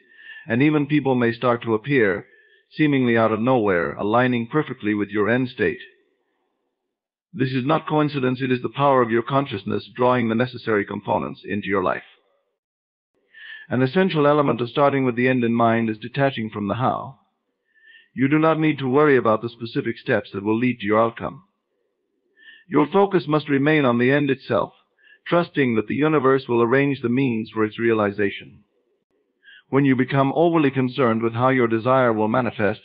and even people may start to appear, seemingly out of nowhere, aligning perfectly with your end state. This is not coincidence, it is the power of your consciousness drawing the necessary components into your life. An essential element of starting with the end in mind is detaching from the how. You do not need to worry about the specific steps that will lead to your outcome. Your focus must remain on the end itself, trusting that the universe will arrange the means for its realization. When you become overly concerned with how your desire will manifest,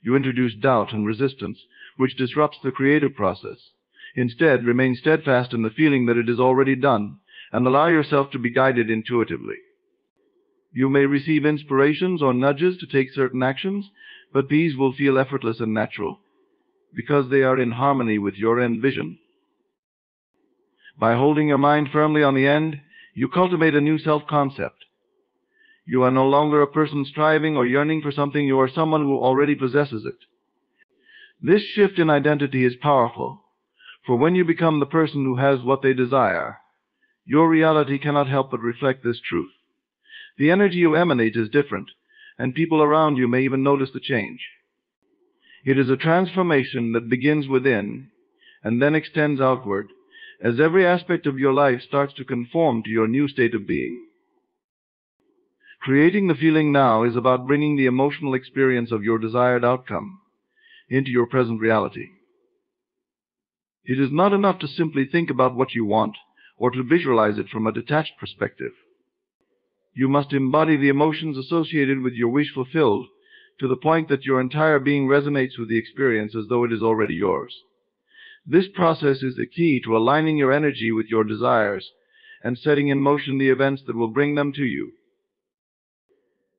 you introduce doubt and resistance, which disrupts the creative process. Instead, remain steadfast in the feeling that it is already done, and allow yourself to be guided intuitively. You may receive inspirations or nudges to take certain actions, but these will feel effortless and natural, because they are in harmony with your end vision. By holding your mind firmly on the end, you cultivate a new self-concept. You are no longer a person striving or yearning for something, you are someone who already possesses it. This shift in identity is powerful, for when you become the person who has what they desire, your reality cannot help but reflect this truth. The energy you emanate is different, and people around you may even notice the change. It is a transformation that begins within and then extends outward, as every aspect of your life starts to conform to your new state of being. Creating the feeling now is about bringing the emotional experience of your desired outcome into your present reality. It is not enough to simply think about what you want or to visualize it from a detached perspective. You must embody the emotions associated with your wish fulfilled to the point that your entire being resonates with the experience as though it is already yours. This process is the key to aligning your energy with your desires and setting in motion the events that will bring them to you.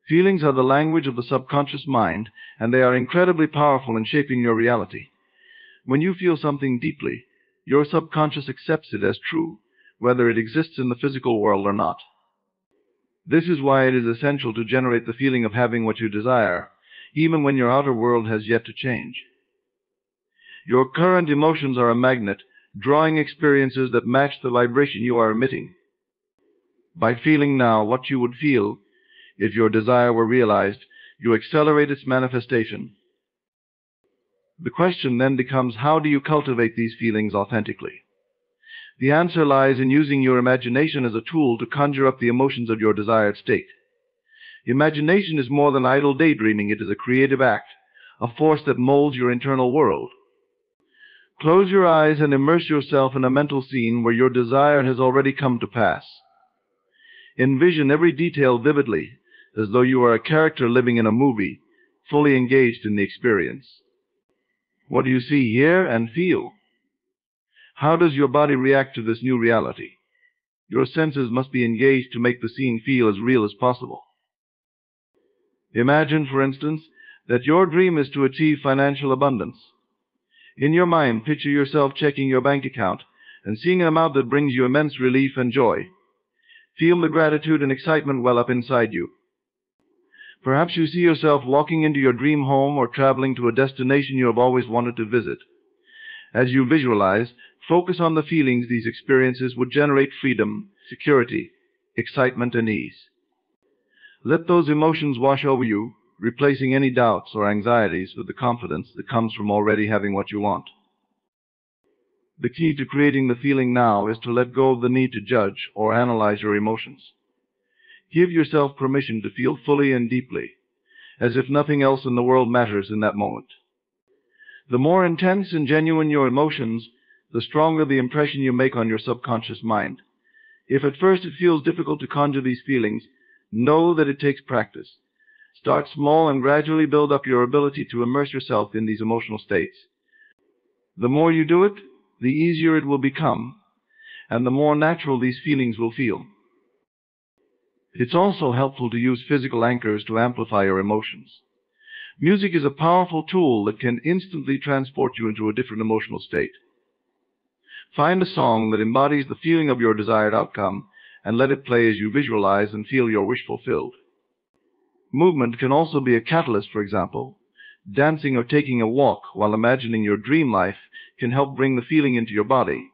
Feelings are the language of the subconscious mind, and they are incredibly powerful in shaping your reality. When you feel something deeply, your subconscious accepts it as true, whether it exists in the physical world or not. This is why it is essential to generate the feeling of having what you desire, even when your outer world has yet to change. Your current emotions are a magnet, drawing experiences that match the vibration you are emitting. By feeling now what you would feel if your desire were realized, you accelerate its manifestation. The question then becomes, how do you cultivate these feelings authentically? The answer lies in using your imagination as a tool to conjure up the emotions of your desired state. Imagination is more than idle daydreaming. It is a creative act, a force that molds your internal world. Close your eyes and immerse yourself in a mental scene where your desire has already come to pass. Envision every detail vividly, as though you are a character living in a movie, fully engaged in the experience. What do you see, hear, and feel? How does your body react to this new reality? Your senses must be engaged to make the scene feel as real as possible. Imagine, for instance, that your dream is to achieve financial abundance. In your mind, picture yourself checking your bank account and seeing an amount that brings you immense relief and joy. Feel the gratitude and excitement well up inside you. Perhaps you see yourself walking into your dream home or traveling to a destination you have always wanted to visit. As you visualize, focus on the feelings these experiences would generate: freedom, security, excitement, and ease. Let those emotions wash over you, replacing any doubts or anxieties with the confidence that comes from already having what you want. The key to creating the feeling now is to let go of the need to judge or analyze your emotions. Give yourself permission to feel fully and deeply, as if nothing else in the world matters in that moment. The more intense and genuine your emotions, the stronger the impression you make on your subconscious mind. If at first it feels difficult to conjure these feelings, know that it takes practice. Start small and gradually build up your ability to immerse yourself in these emotional states. The more you do it, the easier it will become, and the more natural these feelings will feel. It's also helpful to use physical anchors to amplify your emotions. Music is a powerful tool that can instantly transport you into a different emotional state. Find a song that embodies the feeling of your desired outcome and let it play as you visualize and feel your wish fulfilled. Movement can also be a catalyst. For example, dancing or taking a walk while imagining your dream life can help bring the feeling into your body.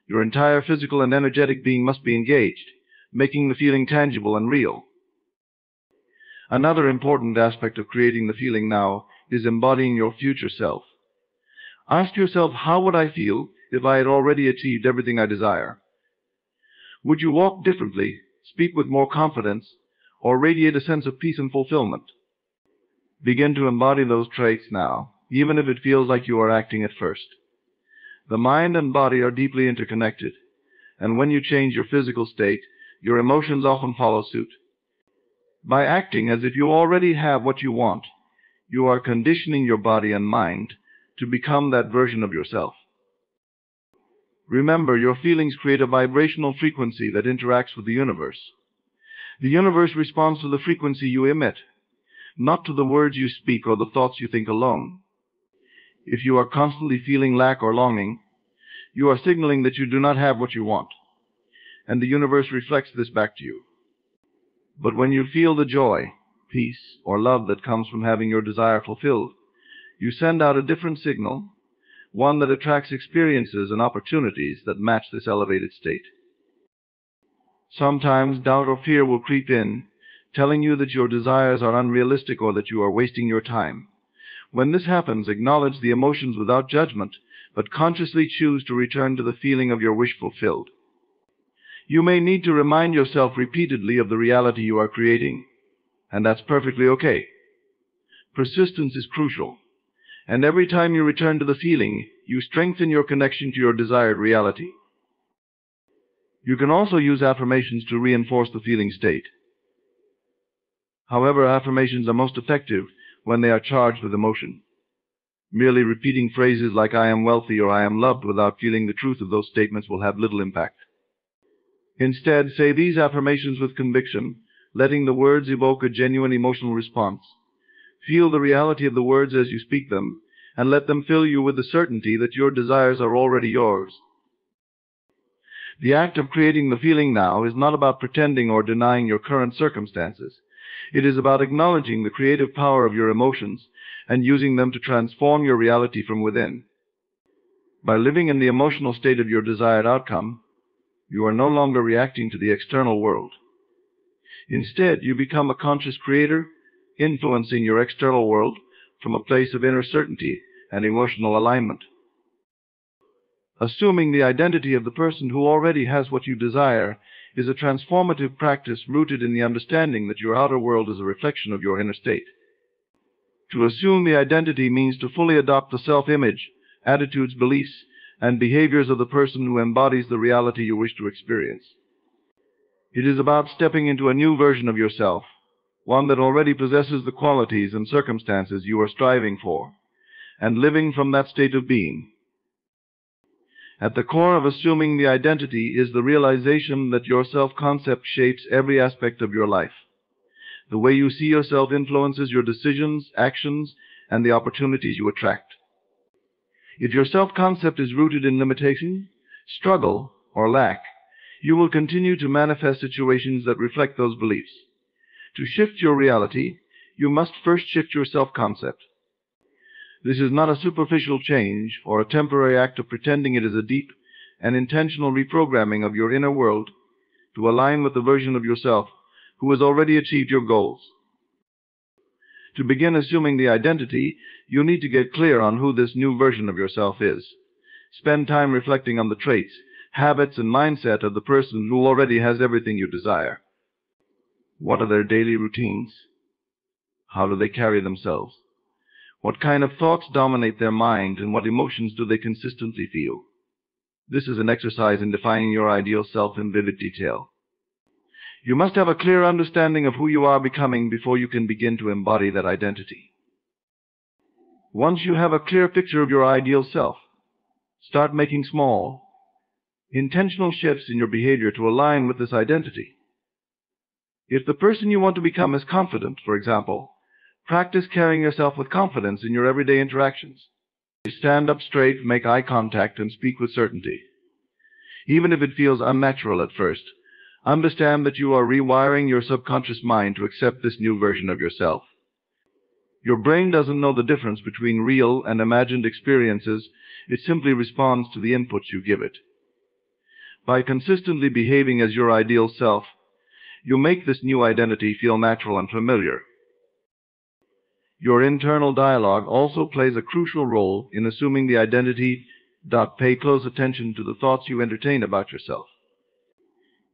Your entire physical and energetic being must be engaged, making the feeling tangible and real. Another important aspect of creating the feeling now is embodying your future self. Ask yourself, how would I feel if I had already achieved everything I desire? Would you walk differently, speak with more confidence, or radiate a sense of peace and fulfillment? Begin to embody those traits now, even if it feels like you are acting at first. The mind and body are deeply interconnected, and when you change your physical state, your emotions often follow suit. By acting as if you already have what you want, you are conditioning your body and mind to become that version of yourself. Remember, your feelings create a vibrational frequency that interacts with the universe. The universe responds to the frequency you emit, not to the words you speak or the thoughts you think alone. If you are constantly feeling lack or longing, you are signaling that you do not have what you want, and the universe reflects this back to you. But when you feel the joy, peace, or love that comes from having your desire fulfilled, you send out a different signal, one that attracts experiences and opportunities that match this elevated state. Sometimes doubt or fear will creep in, telling you that your desires are unrealistic or that you are wasting your time. When this happens, acknowledge the emotions without judgment, but consciously choose to return to the feeling of your wish fulfilled. You may need to remind yourself repeatedly of the reality you are creating, and that's perfectly okay. Persistence is crucial, and every time you return to the feeling, you strengthen your connection to your desired reality. You can also use affirmations to reinforce the feeling state. However, affirmations are most effective when they are charged with emotion. Merely repeating phrases like "I am wealthy" or "I am loved" without feeling the truth of those statements will have little impact. Instead, say these affirmations with conviction, letting the words evoke a genuine emotional response. Feel the reality of the words as you speak them, and let them fill you with the certainty that your desires are already yours. The act of creating the feeling now is not about pretending or denying your current circumstances. It is about acknowledging the creative power of your emotions and using them to transform your reality from within. By living in the emotional state of your desired outcome, you are no longer reacting to the external world. Instead, you become a conscious creator, influencing your external world from a place of inner certainty and emotional alignment. Assuming the identity of the person who already has what you desire is a transformative practice rooted in the understanding that your outer world is a reflection of your inner state. To assume the identity means to fully adopt the self-image, attitudes, beliefs, and behaviors of the person who embodies the reality you wish to experience. It is about stepping into a new version of yourself, one that already possesses the qualities and circumstances you are striving for, and living from that state of being. At the core of assuming the identity is the realization that your self-concept shapes every aspect of your life. The way you see yourself influences your decisions, actions, and the opportunities you attract. If your self-concept is rooted in limitation, struggle, or lack, you will continue to manifest situations that reflect those beliefs. To shift your reality, you must first shift your self-concept. This is not a superficial change or a temporary act of pretending. It is a deep and intentional reprogramming of your inner world to align with the version of yourself who has already achieved your goals. To begin assuming the identity, you need to get clear on who this new version of yourself is. Spend time reflecting on the traits, habits, and mindset of the person who already has everything you desire. What are their daily routines? How do they carry themselves? What kind of thoughts dominate their mind, and what emotions do they consistently feel? This is an exercise in defining your ideal self in vivid detail. You must have a clear understanding of who you are becoming before you can begin to embody that identity. Once you have a clear picture of your ideal self, start making small, intentional shifts in your behavior to align with this identity. If the person you want to become is confident, for example, practice carrying yourself with confidence in your everyday interactions. Stand up straight, make eye contact, and speak with certainty. Even if it feels unnatural at first, understand that you are rewiring your subconscious mind to accept this new version of yourself. Your brain doesn't know the difference between real and imagined experiences. It simply responds to the inputs you give it. By consistently behaving as your ideal self, you make this new identity feel natural and familiar. Your internal dialogue also plays a crucial role in assuming the identity. Pay close attention to the thoughts you entertain about yourself.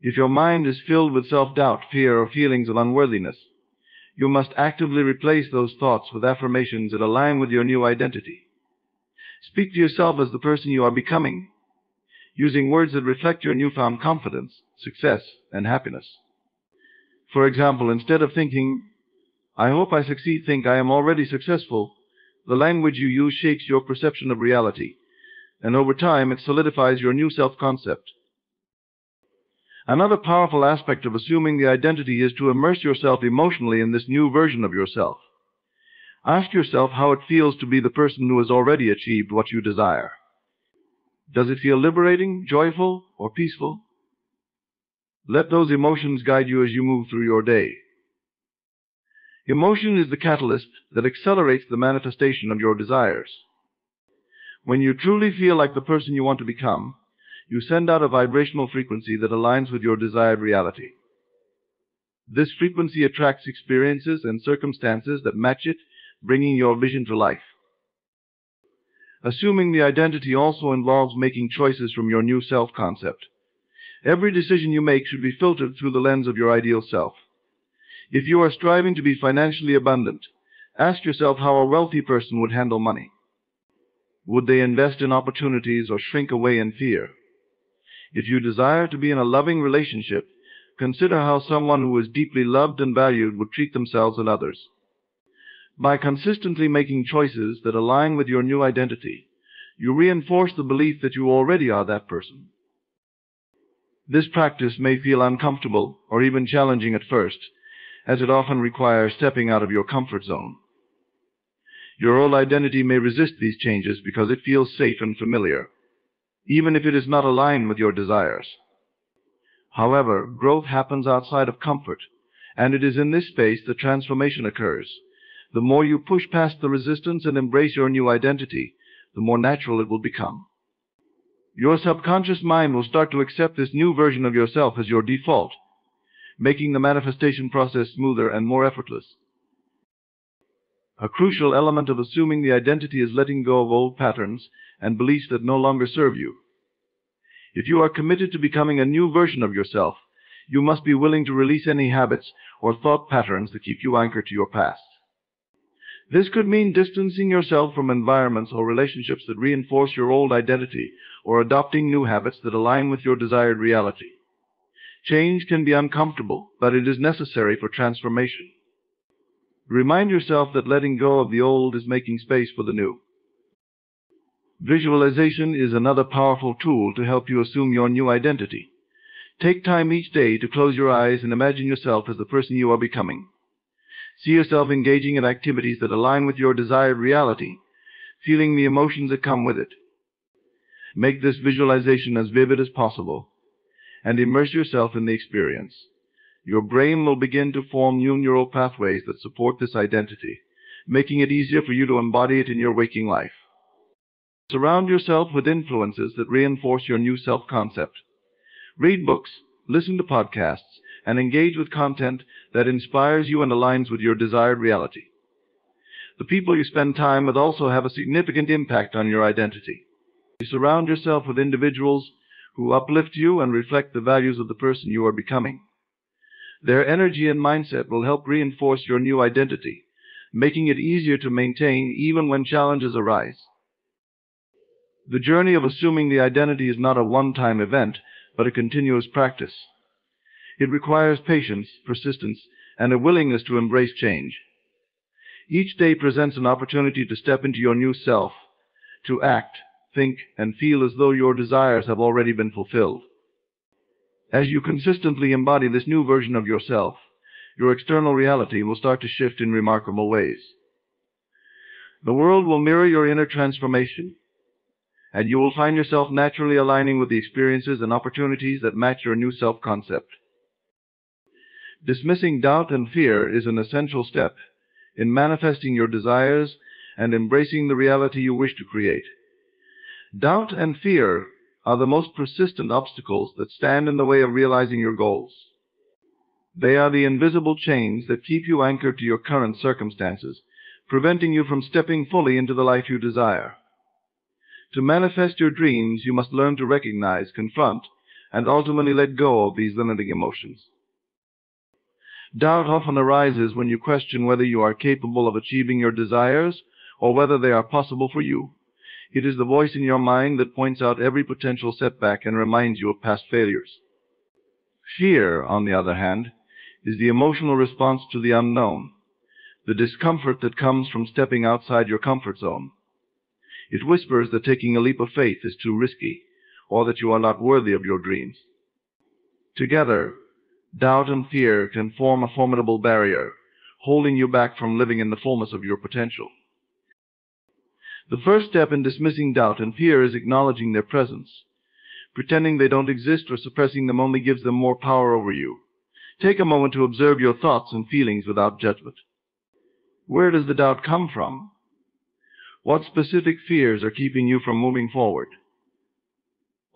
If your mind is filled with self-doubt, fear, or feelings of unworthiness, you must actively replace those thoughts with affirmations that align with your new identity. Speak to yourself as the person you are becoming, using words that reflect your newfound confidence, success, and happiness. For example, instead of thinking, "I hope I succeed," think, "I am already successful." The language you use shapes your perception of reality, and over time it solidifies your new self-concept. Another powerful aspect of assuming the identity is to immerse yourself emotionally in this new version of yourself. Ask yourself how it feels to be the person who has already achieved what you desire. Does it feel liberating, joyful, or peaceful? Let those emotions guide you as you move through your day. Emotion is the catalyst that accelerates the manifestation of your desires. When you truly feel like the person you want to become, you send out a vibrational frequency that aligns with your desired reality. This frequency attracts experiences and circumstances that match it, bringing your vision to life. Assuming the identity also involves making choices from your new self-concept. Every decision you make should be filtered through the lens of your ideal self. If you are striving to be financially abundant, ask yourself how a wealthy person would handle money. Would they invest in opportunities or shrink away in fear? If you desire to be in a loving relationship, consider how someone who is deeply loved and valued would treat themselves and others. By consistently making choices that align with your new identity, you reinforce the belief that you already are that person. This practice may feel uncomfortable or even challenging at first, as it often requires stepping out of your comfort zone. Your old identity may resist these changes because it feels safe and familiar, even if it is not aligned with your desires. However, growth happens outside of comfort, and it is in this space that transformation occurs. The more you push past the resistance and embrace your new identity, the more natural it will become. Your subconscious mind will start to accept this new version of yourself as your default, making the manifestation process smoother and more effortless. A crucial element of assuming the identity is letting go of old patterns and beliefs that no longer serve you. If you are committed to becoming a new version of yourself, you must be willing to release any habits or thought patterns that keep you anchored to your past. This could mean distancing yourself from environments or relationships that reinforce your old identity, or adopting new habits that align with your desired reality. Change can be uncomfortable, but it is necessary for transformation. Remind yourself that letting go of the old is making space for the new. Visualization is another powerful tool to help you assume your new identity. Take time each day to close your eyes and imagine yourself as the person you are becoming. See yourself engaging in activities that align with your desired reality, feeling the emotions that come with it. Make this visualization as vivid as possible, and immerse yourself in the experience. Your brain will begin to form new neural pathways that support this identity, making it easier for you to embody it in your waking life. Surround yourself with influences that reinforce your new self-concept. Read books, listen to podcasts, and engage with content that inspires you and aligns with your desired reality. The people you spend time with also have a significant impact on your identity. You surround yourself with individuals who uplift you and reflect the values of the person you are becoming. Their energy and mindset will help reinforce your new identity, making it easier to maintain even when challenges arise. The journey of assuming the identity is not a one-time event, but a continuous practice. It requires patience, persistence, and a willingness to embrace change. Each day presents an opportunity to step into your new self, to act, think, and feel as though your desires have already been fulfilled. As you consistently embody this new version of yourself, your external reality will start to shift in remarkable ways. The world will mirror your inner transformation, and you will find yourself naturally aligning with the experiences and opportunities that match your new self-concept. Dismissing doubt and fear is an essential step in manifesting your desires and embracing the reality you wish to create. Doubt and fear are the most persistent obstacles that stand in the way of realizing your goals. They are the invisible chains that keep you anchored to your current circumstances, preventing you from stepping fully into the life you desire. To manifest your dreams, you must learn to recognize, confront, and ultimately let go of these limiting emotions. Doubt often arises when you question whether you are capable of achieving your desires or whether they are possible for you. It is the voice in your mind that points out every potential setback and reminds you of past failures. Fear, on the other hand, is the emotional response to the unknown, the discomfort that comes from stepping outside your comfort zone. It whispers that taking a leap of faith is too risky, or that you are not worthy of your dreams. Together, doubt and fear can form a formidable barrier, holding you back from living in the fullness of your potential. The first step in dismissing doubt and fear is acknowledging their presence. Pretending they don't exist or suppressing them only gives them more power over you. Take a moment to observe your thoughts and feelings without judgment. Where does the doubt come from? What specific fears are keeping you from moving forward?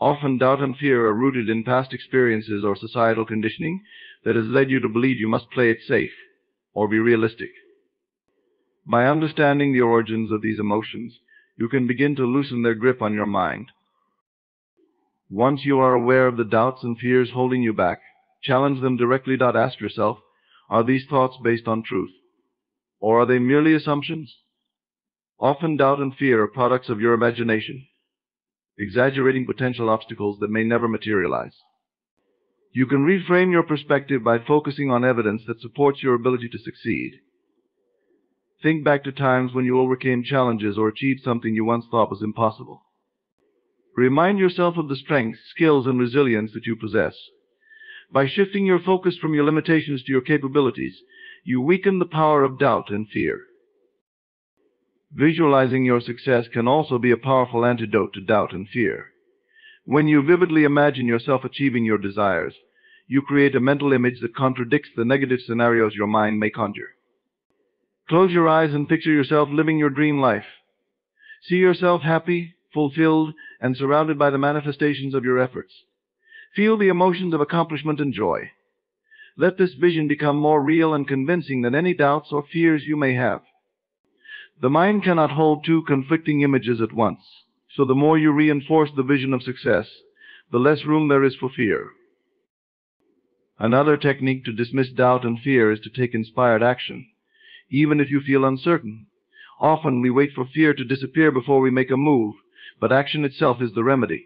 Often doubt and fear are rooted in past experiences or societal conditioning that has led you to believe you must play it safe or be realistic. By understanding the origins of these emotions, you can begin to loosen their grip on your mind. Once you are aware of the doubts and fears holding you back, challenge them directly. Ask yourself, are these thoughts based on truth? Or are they merely assumptions? Often doubt and fear are products of your imagination, exaggerating potential obstacles that may never materialize. You can reframe your perspective by focusing on evidence that supports your ability to succeed. Think back to times when you overcame challenges or achieved something you once thought was impossible. Remind yourself of the strengths, skills, and resilience that you possess. By shifting your focus from your limitations to your capabilities, you weaken the power of doubt and fear. Visualizing your success can also be a powerful antidote to doubt and fear. When you vividly imagine yourself achieving your desires, you create a mental image that contradicts the negative scenarios your mind may conjure. Close your eyes and picture yourself living your dream life. See yourself happy, fulfilled, and surrounded by the manifestations of your efforts. Feel the emotions of accomplishment and joy. Let this vision become more real and convincing than any doubts or fears you may have. The mind cannot hold two conflicting images at once, so the more you reinforce the vision of success, the less room there is for fear. Another technique to dismiss doubt and fear is to take inspired action, even if you feel uncertain. Often we wait for fear to disappear before we make a move, but action itself is the remedy.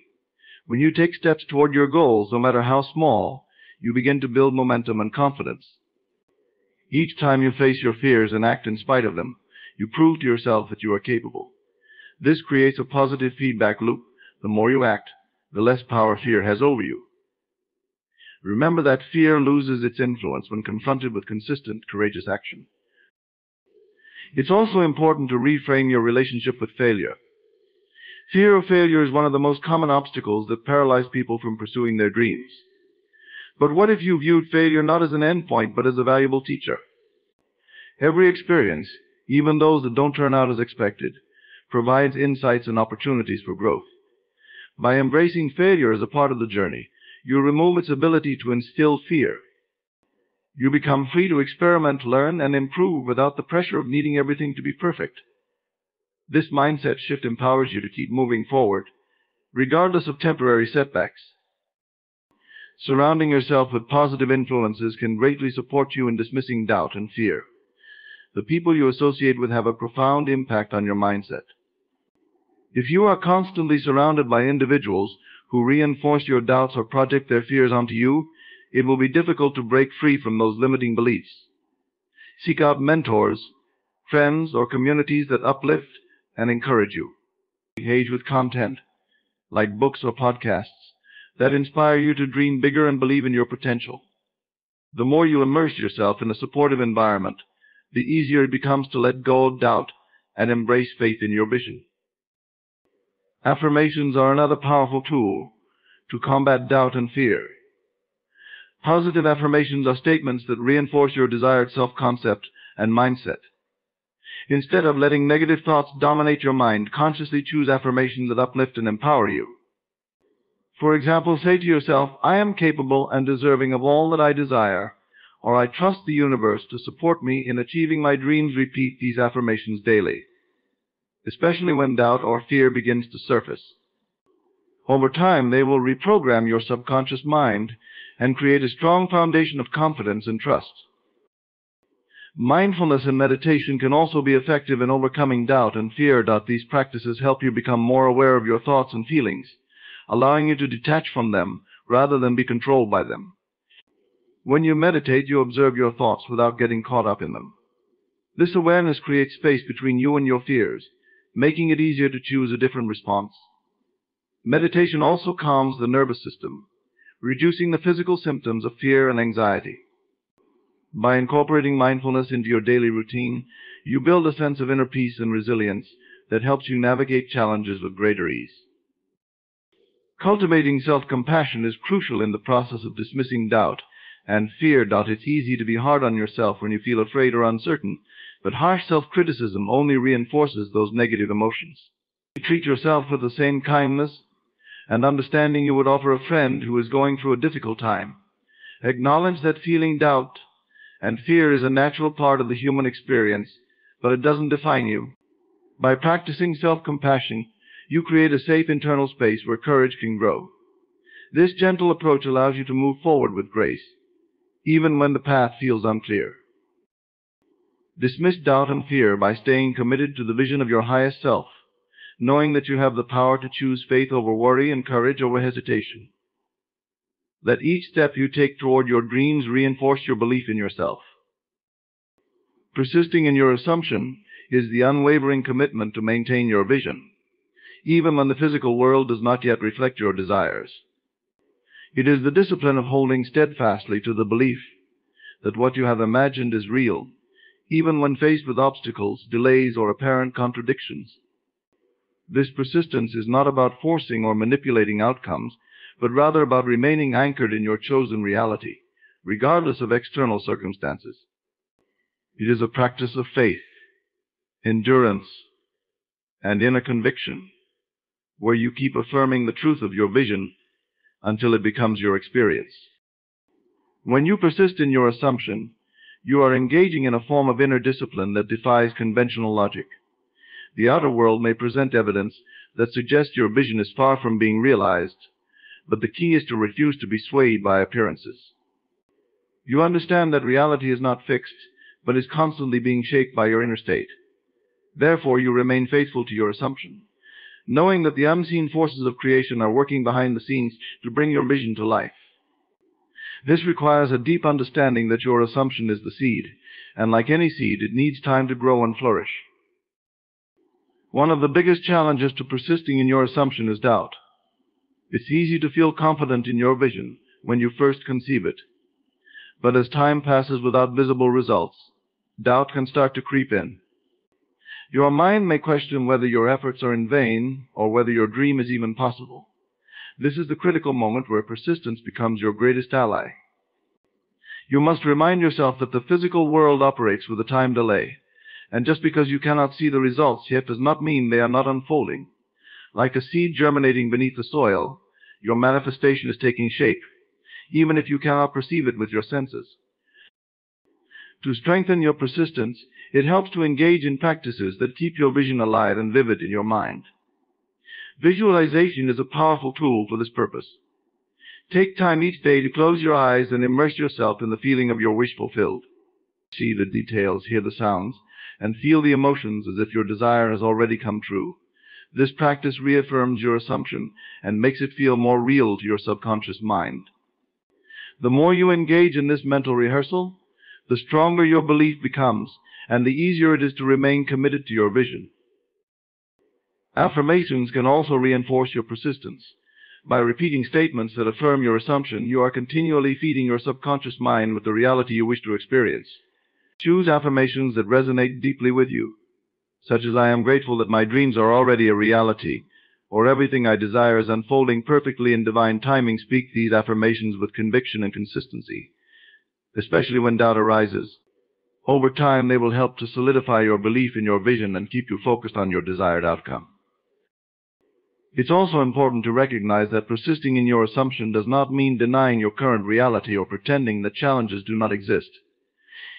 When you take steps toward your goals, no matter how small, you begin to build momentum and confidence. Each time you face your fears and act in spite of them, you prove to yourself that you are capable. This creates a positive feedback loop. The more you act, the less power fear has over you. Remember that fear loses its influence when confronted with consistent, courageous action. It's also important to reframe your relationship with failure. Fear of failure is one of the most common obstacles that paralyze people from pursuing their dreams. But what if you viewed failure not as an endpoint, but as a valuable teacher? Every experience, even those that don't turn out as expected, provides insights and opportunities for growth. By embracing failure as a part of the journey, you remove its ability to instill fear. You become free to experiment, learn, and improve without the pressure of needing everything to be perfect. This mindset shift empowers you to keep moving forward, regardless of temporary setbacks. Surrounding yourself with positive influences can greatly support you in dismissing doubt and fear. The people you associate with have a profound impact on your mindset. If you are constantly surrounded by individuals who reinforce your doubts or project their fears onto you, it will be difficult to break free from those limiting beliefs. Seek out mentors, friends, or communities that uplift and encourage you. Engage with content, like books or podcasts, that inspire you to dream bigger and believe in your potential. The more you immerse yourself in a supportive environment, the easier it becomes to let go of doubt and embrace faith in your vision. Affirmations are another powerful tool to combat doubt and fear. Positive affirmations are statements that reinforce your desired self-concept and mindset. Instead of letting negative thoughts dominate your mind, consciously choose affirmations that uplift and empower you. For example, say to yourself, "I am capable and deserving of all that I desire," or "I trust the universe to support me in achieving my dreams." Repeat these affirmations daily, especially when doubt or fear begins to surface. Over time, they will reprogram your subconscious mind and create a strong foundation of confidence and trust. Mindfulness and meditation can also be effective in overcoming doubt and fear. These practices help you become more aware of your thoughts and feelings, allowing you to detach from them rather than be controlled by them. When you meditate, you observe your thoughts without getting caught up in them. This awareness creates space between you and your fears, making it easier to choose a different response. Meditation also calms the nervous system, reducing the physical symptoms of fear and anxiety. By incorporating mindfulness into your daily routine, you build a sense of inner peace and resilience that helps you navigate challenges with greater ease. Cultivating self-compassion is crucial in the process of dismissing doubt and fear. It's easy to be hard on yourself when you feel afraid or uncertain, but harsh self-criticism only reinforces those negative emotions. Treat yourself with the same kindness and understanding you would offer a friend who is going through a difficult time. Acknowledge that feeling doubt and fear is a natural part of the human experience, but it doesn't define you. By practicing self-compassion, you create a safe internal space where courage can grow. This gentle approach allows you to move forward with grace, even when the path feels unclear. Dismiss doubt and fear by staying committed to the vision of your highest self, knowing that you have the power to choose faith over worry and courage over hesitation. Let each step you take toward your dreams reinforce your belief in yourself. Persisting in your assumption is the unwavering commitment to maintain your vision, even when the physical world does not yet reflect your desires. It is the discipline of holding steadfastly to the belief that what you have imagined is real, even when faced with obstacles, delays, or apparent contradictions. This persistence is not about forcing or manipulating outcomes, but rather about remaining anchored in your chosen reality, regardless of external circumstances. It is a practice of faith, endurance, and inner conviction, where you keep affirming the truth of your vision until it becomes your experience. When you persist in your assumption, you are engaging in a form of inner discipline that defies conventional logic. The outer world may present evidence that suggests your vision is far from being realized, but the key is to refuse to be swayed by appearances. You understand that reality is not fixed, but is constantly being shaped by your inner state. Therefore, you remain faithful to your assumption, knowing that the unseen forces of creation are working behind the scenes to bring your vision to life. This requires a deep understanding that your assumption is the seed, and like any seed, it needs time to grow and flourish. One of the biggest challenges to persisting in your assumption is doubt. It's easy to feel confident in your vision when you first conceive it. But as time passes without visible results, doubt can start to creep in. Your mind may question whether your efforts are in vain or whether your dream is even possible. This is the critical moment where persistence becomes your greatest ally. You must remind yourself that the physical world operates with a time delay, and just because you cannot see the results yet does not mean they are not unfolding. Like a seed germinating beneath the soil, your manifestation is taking shape, even if you cannot perceive it with your senses. To strengthen your persistence, it helps to engage in practices that keep your vision alive and vivid in your mind. Visualization is a powerful tool for this purpose. Take time each day to close your eyes and immerse yourself in the feeling of your wish fulfilled. See the details, hear the sounds, and feel the emotions as if your desire has already come true. This practice reaffirms your assumption and makes it feel more real to your subconscious mind. The more you engage in this mental rehearsal, the stronger your belief becomes, and the easier it is to remain committed to your vision. Affirmations can also reinforce your persistence. By repeating statements that affirm your assumption, you are continually feeding your subconscious mind with the reality you wish to experience. Choose affirmations that resonate deeply with you, such as "I am grateful that my dreams are already a reality," or "everything I desire is unfolding perfectly in divine timing." Speak these affirmations with conviction and consistency, especially when doubt arises. Over time, they will help to solidify your belief in your vision and keep you focused on your desired outcome. It's also important to recognize that persisting in your assumption does not mean denying your current reality or pretending that challenges do not exist.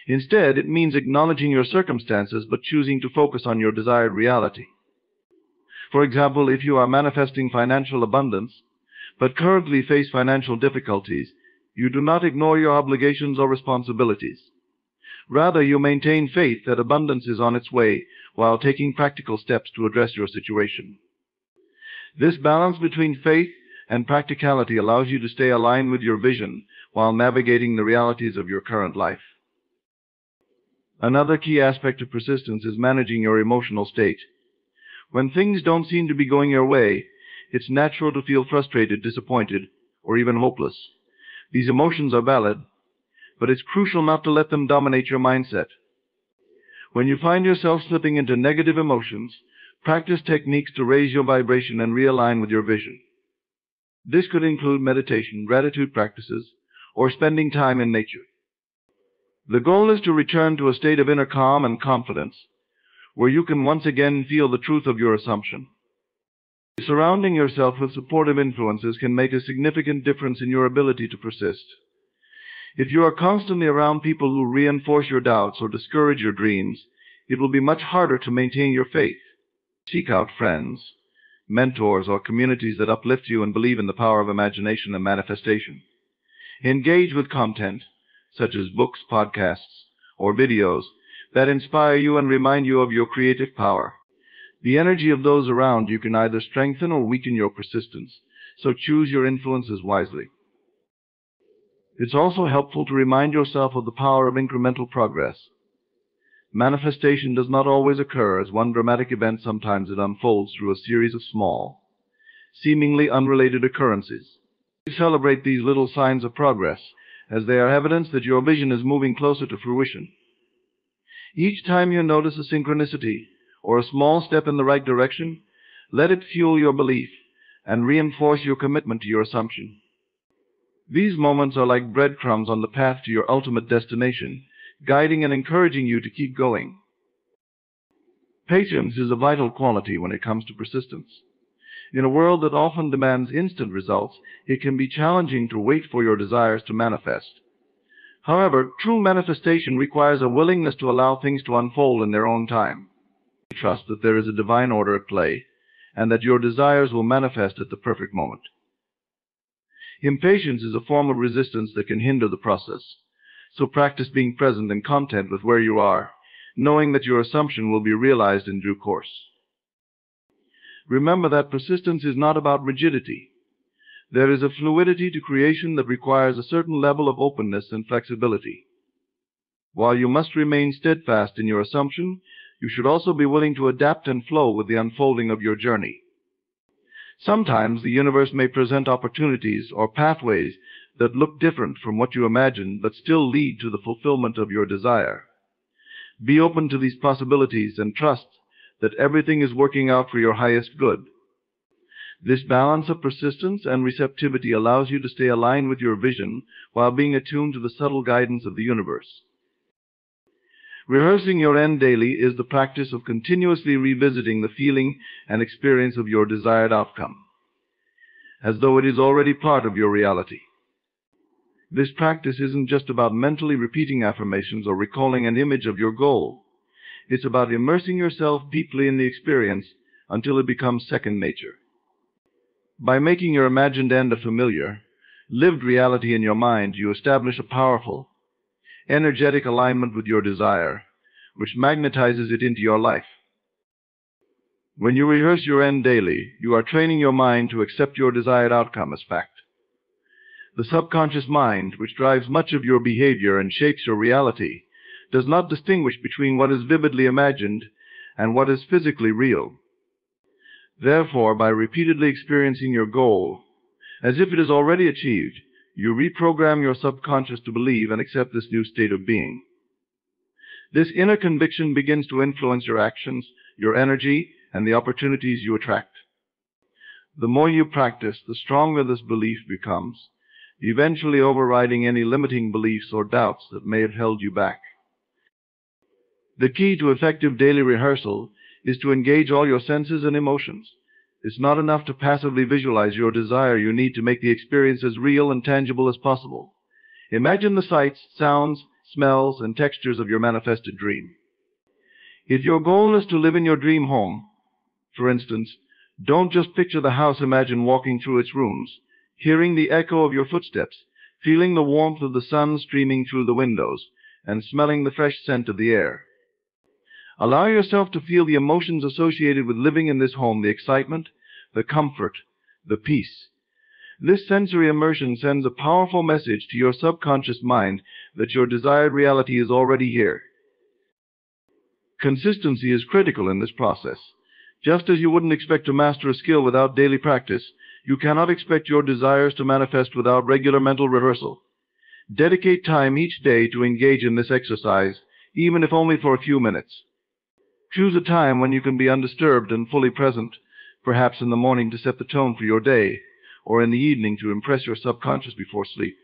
Instead, it means acknowledging your circumstances but choosing to focus on your desired reality. For example, if you are manifesting financial abundance, but currently face financial difficulties, you do not ignore your obligations or responsibilities. Rather, you maintain faith that abundance is on its way while taking practical steps to address your situation. This balance between faith and practicality allows you to stay aligned with your vision while navigating the realities of your current life. Another key aspect of persistence is managing your emotional state. When things don't seem to be going your way, it's natural to feel frustrated, disappointed, or even hopeless. These emotions are valid, but it's crucial not to let them dominate your mindset. When you find yourself slipping into negative emotions, practice techniques to raise your vibration and realign with your vision. This could include meditation, gratitude practices, or spending time in nature. The goal is to return to a state of inner calm and confidence, where you can once again feel the truth of your assumption. Surrounding yourself with supportive influences can make a significant difference in your ability to persist. If you are constantly around people who reinforce your doubts or discourage your dreams, it will be much harder to maintain your faith. Seek out friends, mentors, or communities that uplift you and believe in the power of imagination and manifestation. Engage with content, such as books, podcasts, or videos, that inspire you and remind you of your creative power. The energy of those around you can either strengthen or weaken your persistence, so choose your influences wisely. It's also helpful to remind yourself of the power of incremental progress. Manifestation does not always occur as one dramatic event. Sometimes it unfolds through a series of small, seemingly unrelated occurrences. Celebrate these little signs of progress, as they are evidence that your vision is moving closer to fruition. Each time you notice a synchronicity or a small step in the right direction, let it fuel your belief and reinforce your commitment to your assumption. These moments are like breadcrumbs on the path to your ultimate destination, guiding and encouraging you to keep going. Patience is a vital quality when it comes to persistence. In a world that often demands instant results, it can be challenging to wait for your desires to manifest. However, true manifestation requires a willingness to allow things to unfold in their own time. Trust that there is a divine order at play, and that your desires will manifest at the perfect moment. Impatience is a form of resistance that can hinder the process. So practice being present and content with where you are, knowing that your assumption will be realized in due course. Remember that persistence is not about rigidity. There is a fluidity to creation that requires a certain level of openness and flexibility. While you must remain steadfast in your assumption, you should also be willing to adapt and flow with the unfolding of your journey. Sometimes the universe may present opportunities or pathways that look different from what you imagined, but still lead to the fulfillment of your desire. Be open to these possibilities and trust that everything is working out for your highest good. This balance of persistence and receptivity allows you to stay aligned with your vision while being attuned to the subtle guidance of the universe. Rehearsing your end daily is the practice of continuously revisiting the feeling and experience of your desired outcome, as though it is already part of your reality. This practice isn't just about mentally repeating affirmations or recalling an image of your goal. It's about immersing yourself deeply in the experience until it becomes second nature. By making your imagined end a familiar, lived reality in your mind, you establish a powerful, energetic alignment with your desire, which magnetizes it into your life. When you rehearse your end daily, you are training your mind to accept your desired outcome as fact. The subconscious mind, which drives much of your behavior and shapes your reality, does not distinguish between what is vividly imagined and what is physically real. Therefore, by repeatedly experiencing your goal as if it is already achieved, you reprogram your subconscious to believe and accept this new state of being. This inner conviction begins to influence your actions, your energy, and the opportunities you attract. The more you practice, the stronger this belief becomes, eventually overriding any limiting beliefs or doubts that may have held you back. The key to effective daily rehearsal is to engage all your senses and emotions. It's not enough to passively visualize your desire. You need to make the experience as real and tangible as possible. Imagine the sights, sounds, smells, and textures of your manifested dream. If your goal is to live in your dream home, for instance, don't just picture the house. Imagine walking through its rooms, hearing the echo of your footsteps, feeling the warmth of the sun streaming through the windows, and smelling the fresh scent of the air. Allow yourself to feel the emotions associated with living in this home, the excitement, the comfort, the peace. This sensory immersion sends a powerful message to your subconscious mind that your desired reality is already here. Consistency is critical in this process. Just as you wouldn't expect to master a skill without daily practice, you cannot expect your desires to manifest without regular mental rehearsal. Dedicate time each day to engage in this exercise, even if only for a few minutes. Choose a time when you can be undisturbed and fully present, perhaps in the morning to set the tone for your day, or in the evening to impress your subconscious before sleep.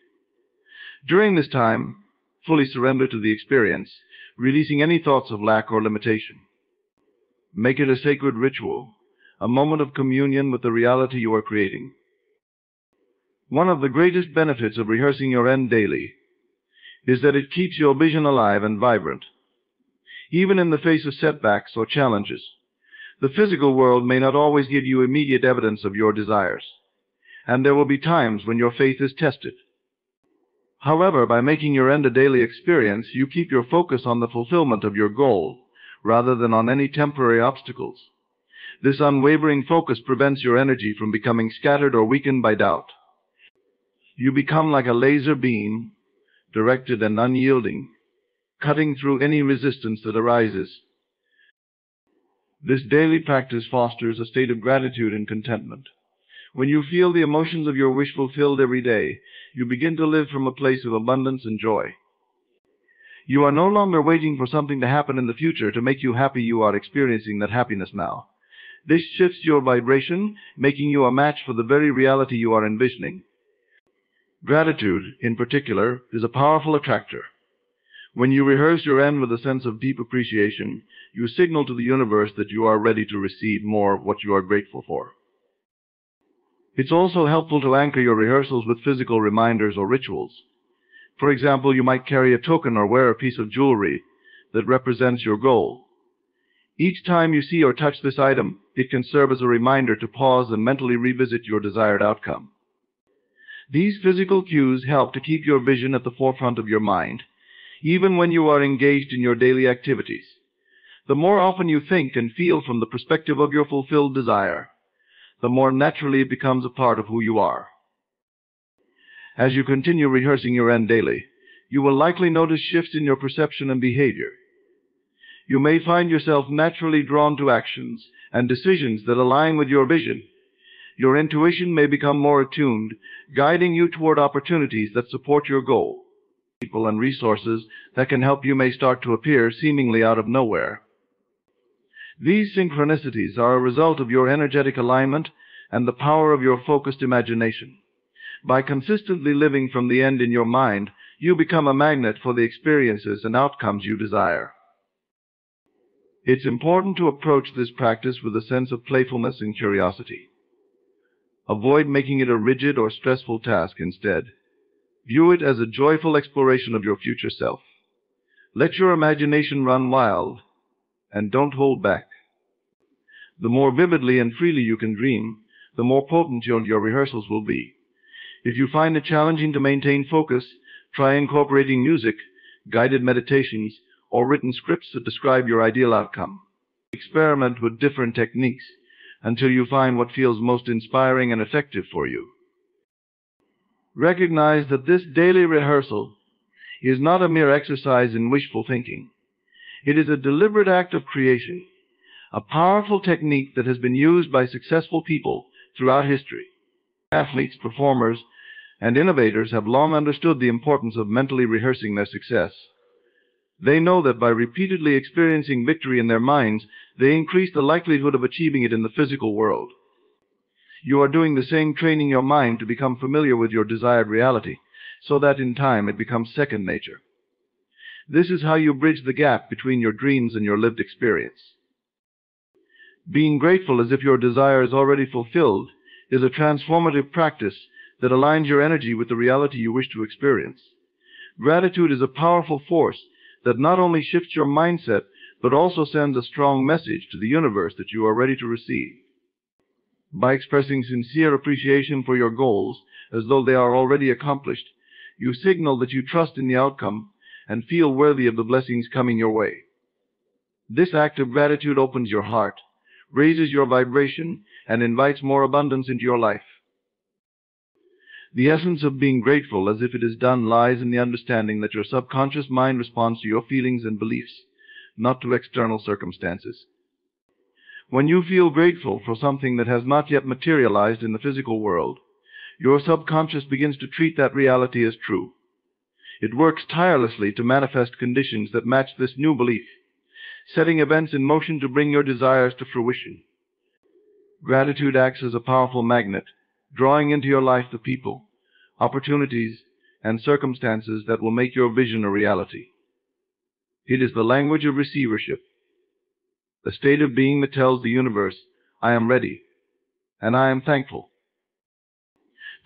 During this time, fully surrender to the experience, releasing any thoughts of lack or limitation. Make it a sacred ritual, a moment of communion with the reality you are creating. One of the greatest benefits of rehearsing your end daily is that it keeps your vision alive and vibrant. Even in the face of setbacks or challenges, the physical world may not always give you immediate evidence of your desires, and there will be times when your faith is tested. However, by making your end a daily experience, you keep your focus on the fulfillment of your goal, rather than on any temporary obstacles. This unwavering focus prevents your energy from becoming scattered or weakened by doubt. You become like a laser beam, directed and unyielding, cutting through any resistance that arises. This daily practice fosters a state of gratitude and contentment. When you feel the emotions of your wish fulfilled every day, you begin to live from a place of abundance and joy. You are no longer waiting for something to happen in the future to make you happy. You are experiencing that happiness now. This shifts your vibration, making you a match for the very reality you are envisioning. Gratitude, in particular, is a powerful attractor. When you rehearse your end with a sense of deep appreciation, you signal to the universe that you are ready to receive more of what you are grateful for. It's also helpful to anchor your rehearsals with physical reminders or rituals. For example, you might carry a token or wear a piece of jewelry that represents your goal. Each time you see or touch this item, it can serve as a reminder to pause and mentally revisit your desired outcome. These physical cues help to keep your vision at the forefront of your mind, even when you are engaged in your daily activities. The more often you think and feel from the perspective of your fulfilled desire, the more naturally it becomes a part of who you are. As you continue rehearsing your end daily, you will likely notice shifts in your perception and behavior. You may find yourself naturally drawn to actions and decisions that align with your vision. Your intuition may become more attuned, guiding you toward opportunities that support your goal. People and resources that can help you may start to appear seemingly out of nowhere. These synchronicities are a result of your energetic alignment and the power of your focused imagination. By consistently living from the end in your mind, you become a magnet for the experiences and outcomes you desire. It's important to approach this practice with a sense of playfulness and curiosity. Avoid making it a rigid or stressful task instead. View it as a joyful exploration of your future self. Let your imagination run wild, and don't hold back. The more vividly and freely you can dream, the more potent your rehearsals will be. If you find it challenging to maintain focus, try incorporating music, guided meditations, or written scripts that describe your ideal outcome. Experiment with different techniques until you find what feels most inspiring and effective for you. Recognize that this daily rehearsal is not a mere exercise in wishful thinking. It is a deliberate act of creation, a powerful technique that has been used by successful people throughout history. Athletes, performers, and innovators have long understood the importance of mentally rehearsing their success. They know that by repeatedly experiencing victory in their minds, they increase the likelihood of achieving it in the physical world. You are doing the same, training your mind to become familiar with your desired reality, so that in time it becomes second nature. This is how you bridge the gap between your dreams and your lived experience. Being grateful as if your desire is already fulfilled is a transformative practice that aligns your energy with the reality you wish to experience. Gratitude is a powerful force that not only shifts your mindset, but also sends a strong message to the universe that you are ready to receive. By expressing sincere appreciation for your goals, as though they are already accomplished, you signal that you trust in the outcome and feel worthy of the blessings coming your way. This act of gratitude opens your heart, raises your vibration, and invites more abundance into your life. The essence of being grateful as if it is done lies in the understanding that your subconscious mind responds to your feelings and beliefs, not to external circumstances. When you feel grateful for something that has not yet materialized in the physical world, your subconscious begins to treat that reality as true. It works tirelessly to manifest conditions that match this new belief, setting events in motion to bring your desires to fruition. Gratitude acts as a powerful magnet, drawing into your life the people, opportunities, and circumstances that will make your vision a reality. It is the language of receivership, a state of being that tells the universe, I am ready, and I am thankful.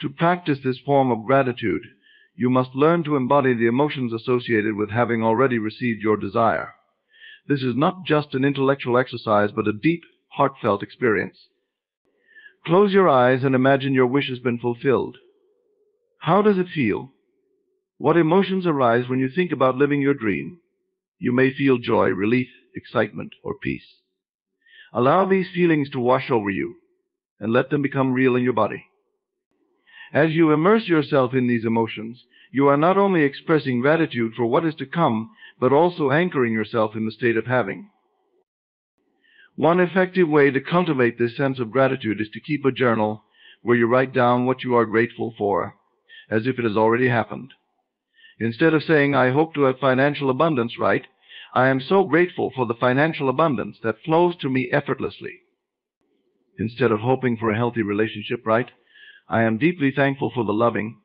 To practice this form of gratitude, you must learn to embody the emotions associated with having already received your desire. This is not just an intellectual exercise, but a deep, heartfelt experience. Close your eyes and imagine your wish has been fulfilled. How does it feel? What emotions arise when you think about living your dream? You may feel joy, relief, excitement, or peace. Allow these feelings to wash over you and let them become real in your body. As you immerse yourself in these emotions, you are not only expressing gratitude for what is to come, but also anchoring yourself in the state of having. One effective way to cultivate this sense of gratitude is to keep a journal where you write down what you are grateful for, as if it has already happened. Instead of saying, I hope to have financial abundance, write, I am so grateful for the financial abundance that flows to me effortlessly. Instead of hoping for a healthy relationship, write, I am deeply thankful for the loving,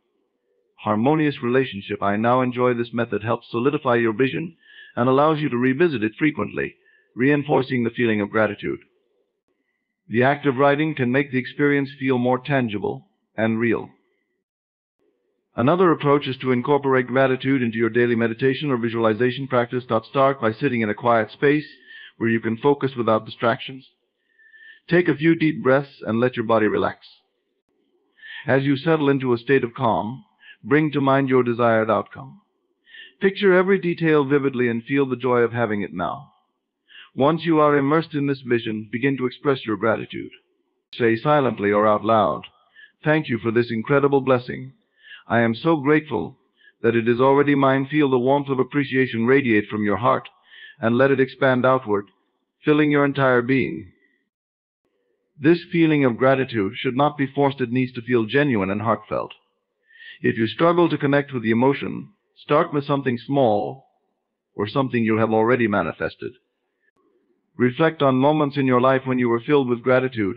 harmonious relationship I now enjoy. This method helps solidify your vision and allows you to revisit it frequently, reinforcing the feeling of gratitude. The act of writing can make the experience feel more tangible and real. Another approach is to incorporate gratitude into your daily meditation or visualization practice. Start by sitting in a quiet space where you can focus without distractions. Take a few deep breaths and let your body relax. As you settle into a state of calm, bring to mind your desired outcome. Picture every detail vividly and feel the joy of having it now. Once you are immersed in this vision, begin to express your gratitude. Say silently or out loud, thank you for this incredible blessing. I am so grateful that it is already mine. Feel the warmth of appreciation radiate from your heart and let it expand outward, filling your entire being. This feeling of gratitude should not be forced. It needs to feel genuine and heartfelt. If you struggle to connect with the emotion, start with something small or something you have already manifested. Reflect on moments in your life when you were filled with gratitude,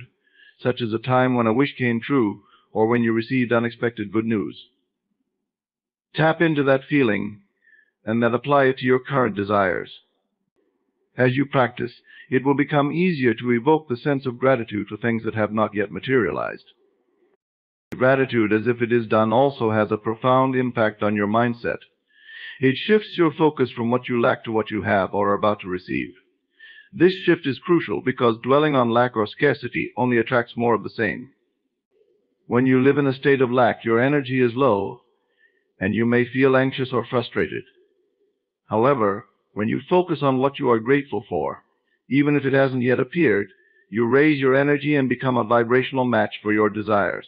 such as a time when a wish came true or when you received unexpected good news. Tap into that feeling and then apply it to your current desires. As you practice, it will become easier to evoke the sense of gratitude for things that have not yet materialized. Gratitude, as if it is done, also has a profound impact on your mindset. It shifts your focus from what you lack to what you have or are about to receive. This shift is crucial because dwelling on lack or scarcity only attracts more of the same. When you live in a state of lack, your energy is low, and you may feel anxious or frustrated. However, when you focus on what you are grateful for, even if it hasn't yet appeared, you raise your energy and become a vibrational match for your desires.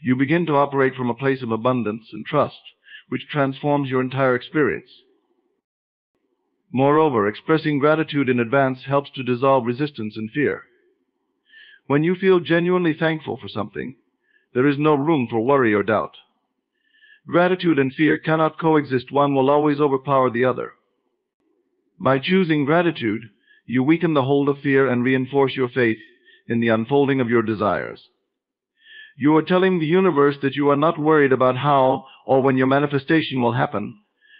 You begin to operate from a place of abundance and trust, which transforms your entire experience. Moreover, expressing gratitude in advance helps to dissolve resistance and fear. When you feel genuinely thankful for something, there is no room for worry or doubt. Gratitude and fear cannot coexist. One will always overpower the other. By choosing gratitude, you weaken the hold of fear and reinforce your faith in the unfolding of your desires. You are telling the universe that you are not worried about how or when your manifestation will happen,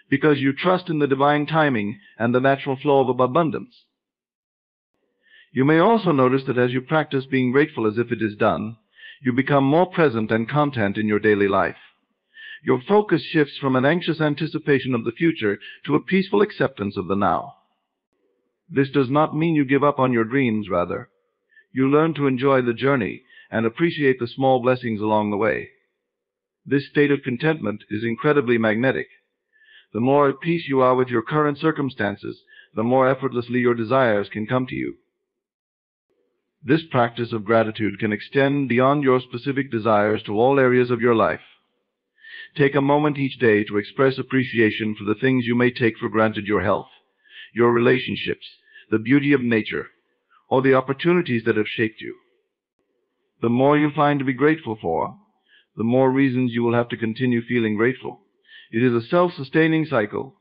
because you trust in the divine timing and the natural flow of abundance. You may also notice that as you practice being grateful as if it is done, you become more present and content in your daily life. Your focus shifts from an anxious anticipation of the future to a peaceful acceptance of the now. This does not mean you give up on your dreams, rather. You learn to enjoy the journey and appreciate the small blessings along the way. This state of contentment is incredibly magnetic. The more at peace you are with your current circumstances, the more effortlessly your desires can come to you. This practice of gratitude can extend beyond your specific desires to all areas of your life. Take a moment each day to express appreciation for the things you may take for granted: your health, your relationships, the beauty of nature, or the opportunities that have shaped you. The more you find to be grateful for, the more reasons you will have to continue feeling grateful. It is a self-sustaining cycle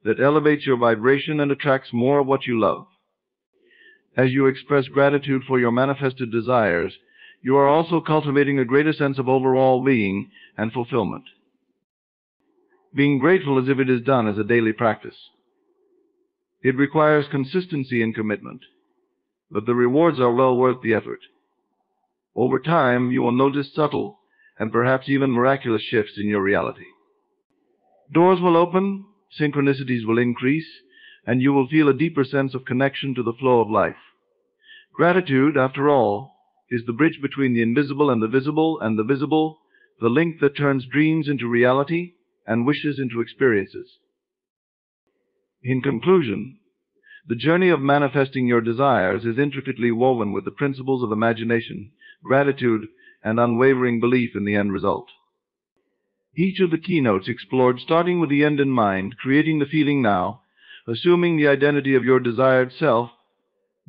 that elevates your vibration and attracts more of what you love. As you express gratitude for your manifested desires, you are also cultivating a greater sense of overall being and fulfillment. Being grateful as if it is done is a daily practice. It requires consistency and commitment, but the rewards are well worth the effort. Over time, you will notice subtle and perhaps even miraculous shifts in your reality. Doors will open, synchronicities will increase, and you will feel a deeper sense of connection to the flow of life. Gratitude, after all, is the bridge between the invisible and the visible, the link that turns dreams into reality and wishes into experiences. In conclusion, the journey of manifesting your desires is intricately woven with the principles of imagination, gratitude, and unwavering belief in the end result. Each of the keynotes explored starting with the end in mind, creating the feeling now, assuming the identity of your desired self,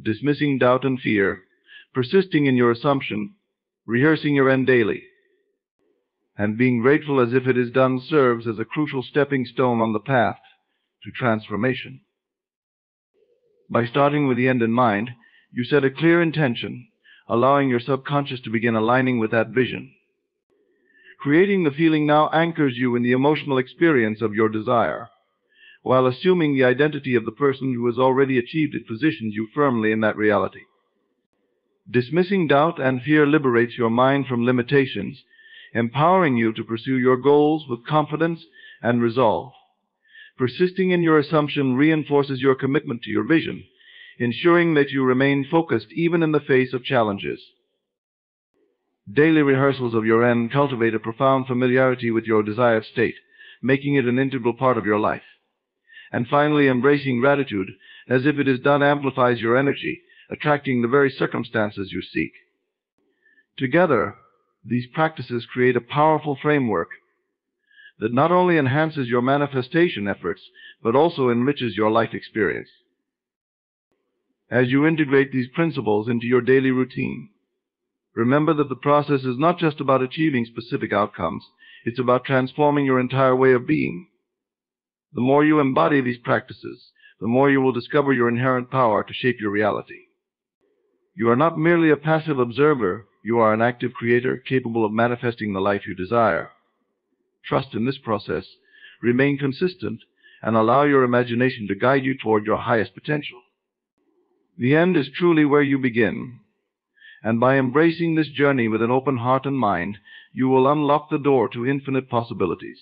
dismissing doubt and fear, persisting in your assumption, rehearsing your end daily, and being grateful as if it is done serves as a crucial stepping stone on the path to transformation. By starting with the end in mind, you set a clear intention, allowing your subconscious to begin aligning with that vision. Creating the feeling now anchors you in the emotional experience of your desire, while assuming the identity of the person who has already achieved it positions you firmly in that reality. Dismissing doubt and fear liberates your mind from limitations, empowering you to pursue your goals with confidence and resolve. Persisting in your assumption reinforces your commitment to your vision, ensuring that you remain focused even in the face of challenges. Daily rehearsals of your end cultivate a profound familiarity with your desired state, making it an integral part of your life. And finally, embracing gratitude as if it is done amplifies your energy, attracting the very circumstances you seek. Together, these practices create a powerful framework that not only enhances your manifestation efforts, but also enriches your life experience. As you integrate these principles into your daily routine, remember that the process is not just about achieving specific outcomes, it's about transforming your entire way of being. The more you embody these practices, the more you will discover your inherent power to shape your reality. You are not merely a passive observer, you are an active creator capable of manifesting the life you desire. Trust in this process, remain consistent, and allow your imagination to guide you toward your highest potential. The end is truly where you begin, and by embracing this journey with an open heart and mind, you will unlock the door to infinite possibilities.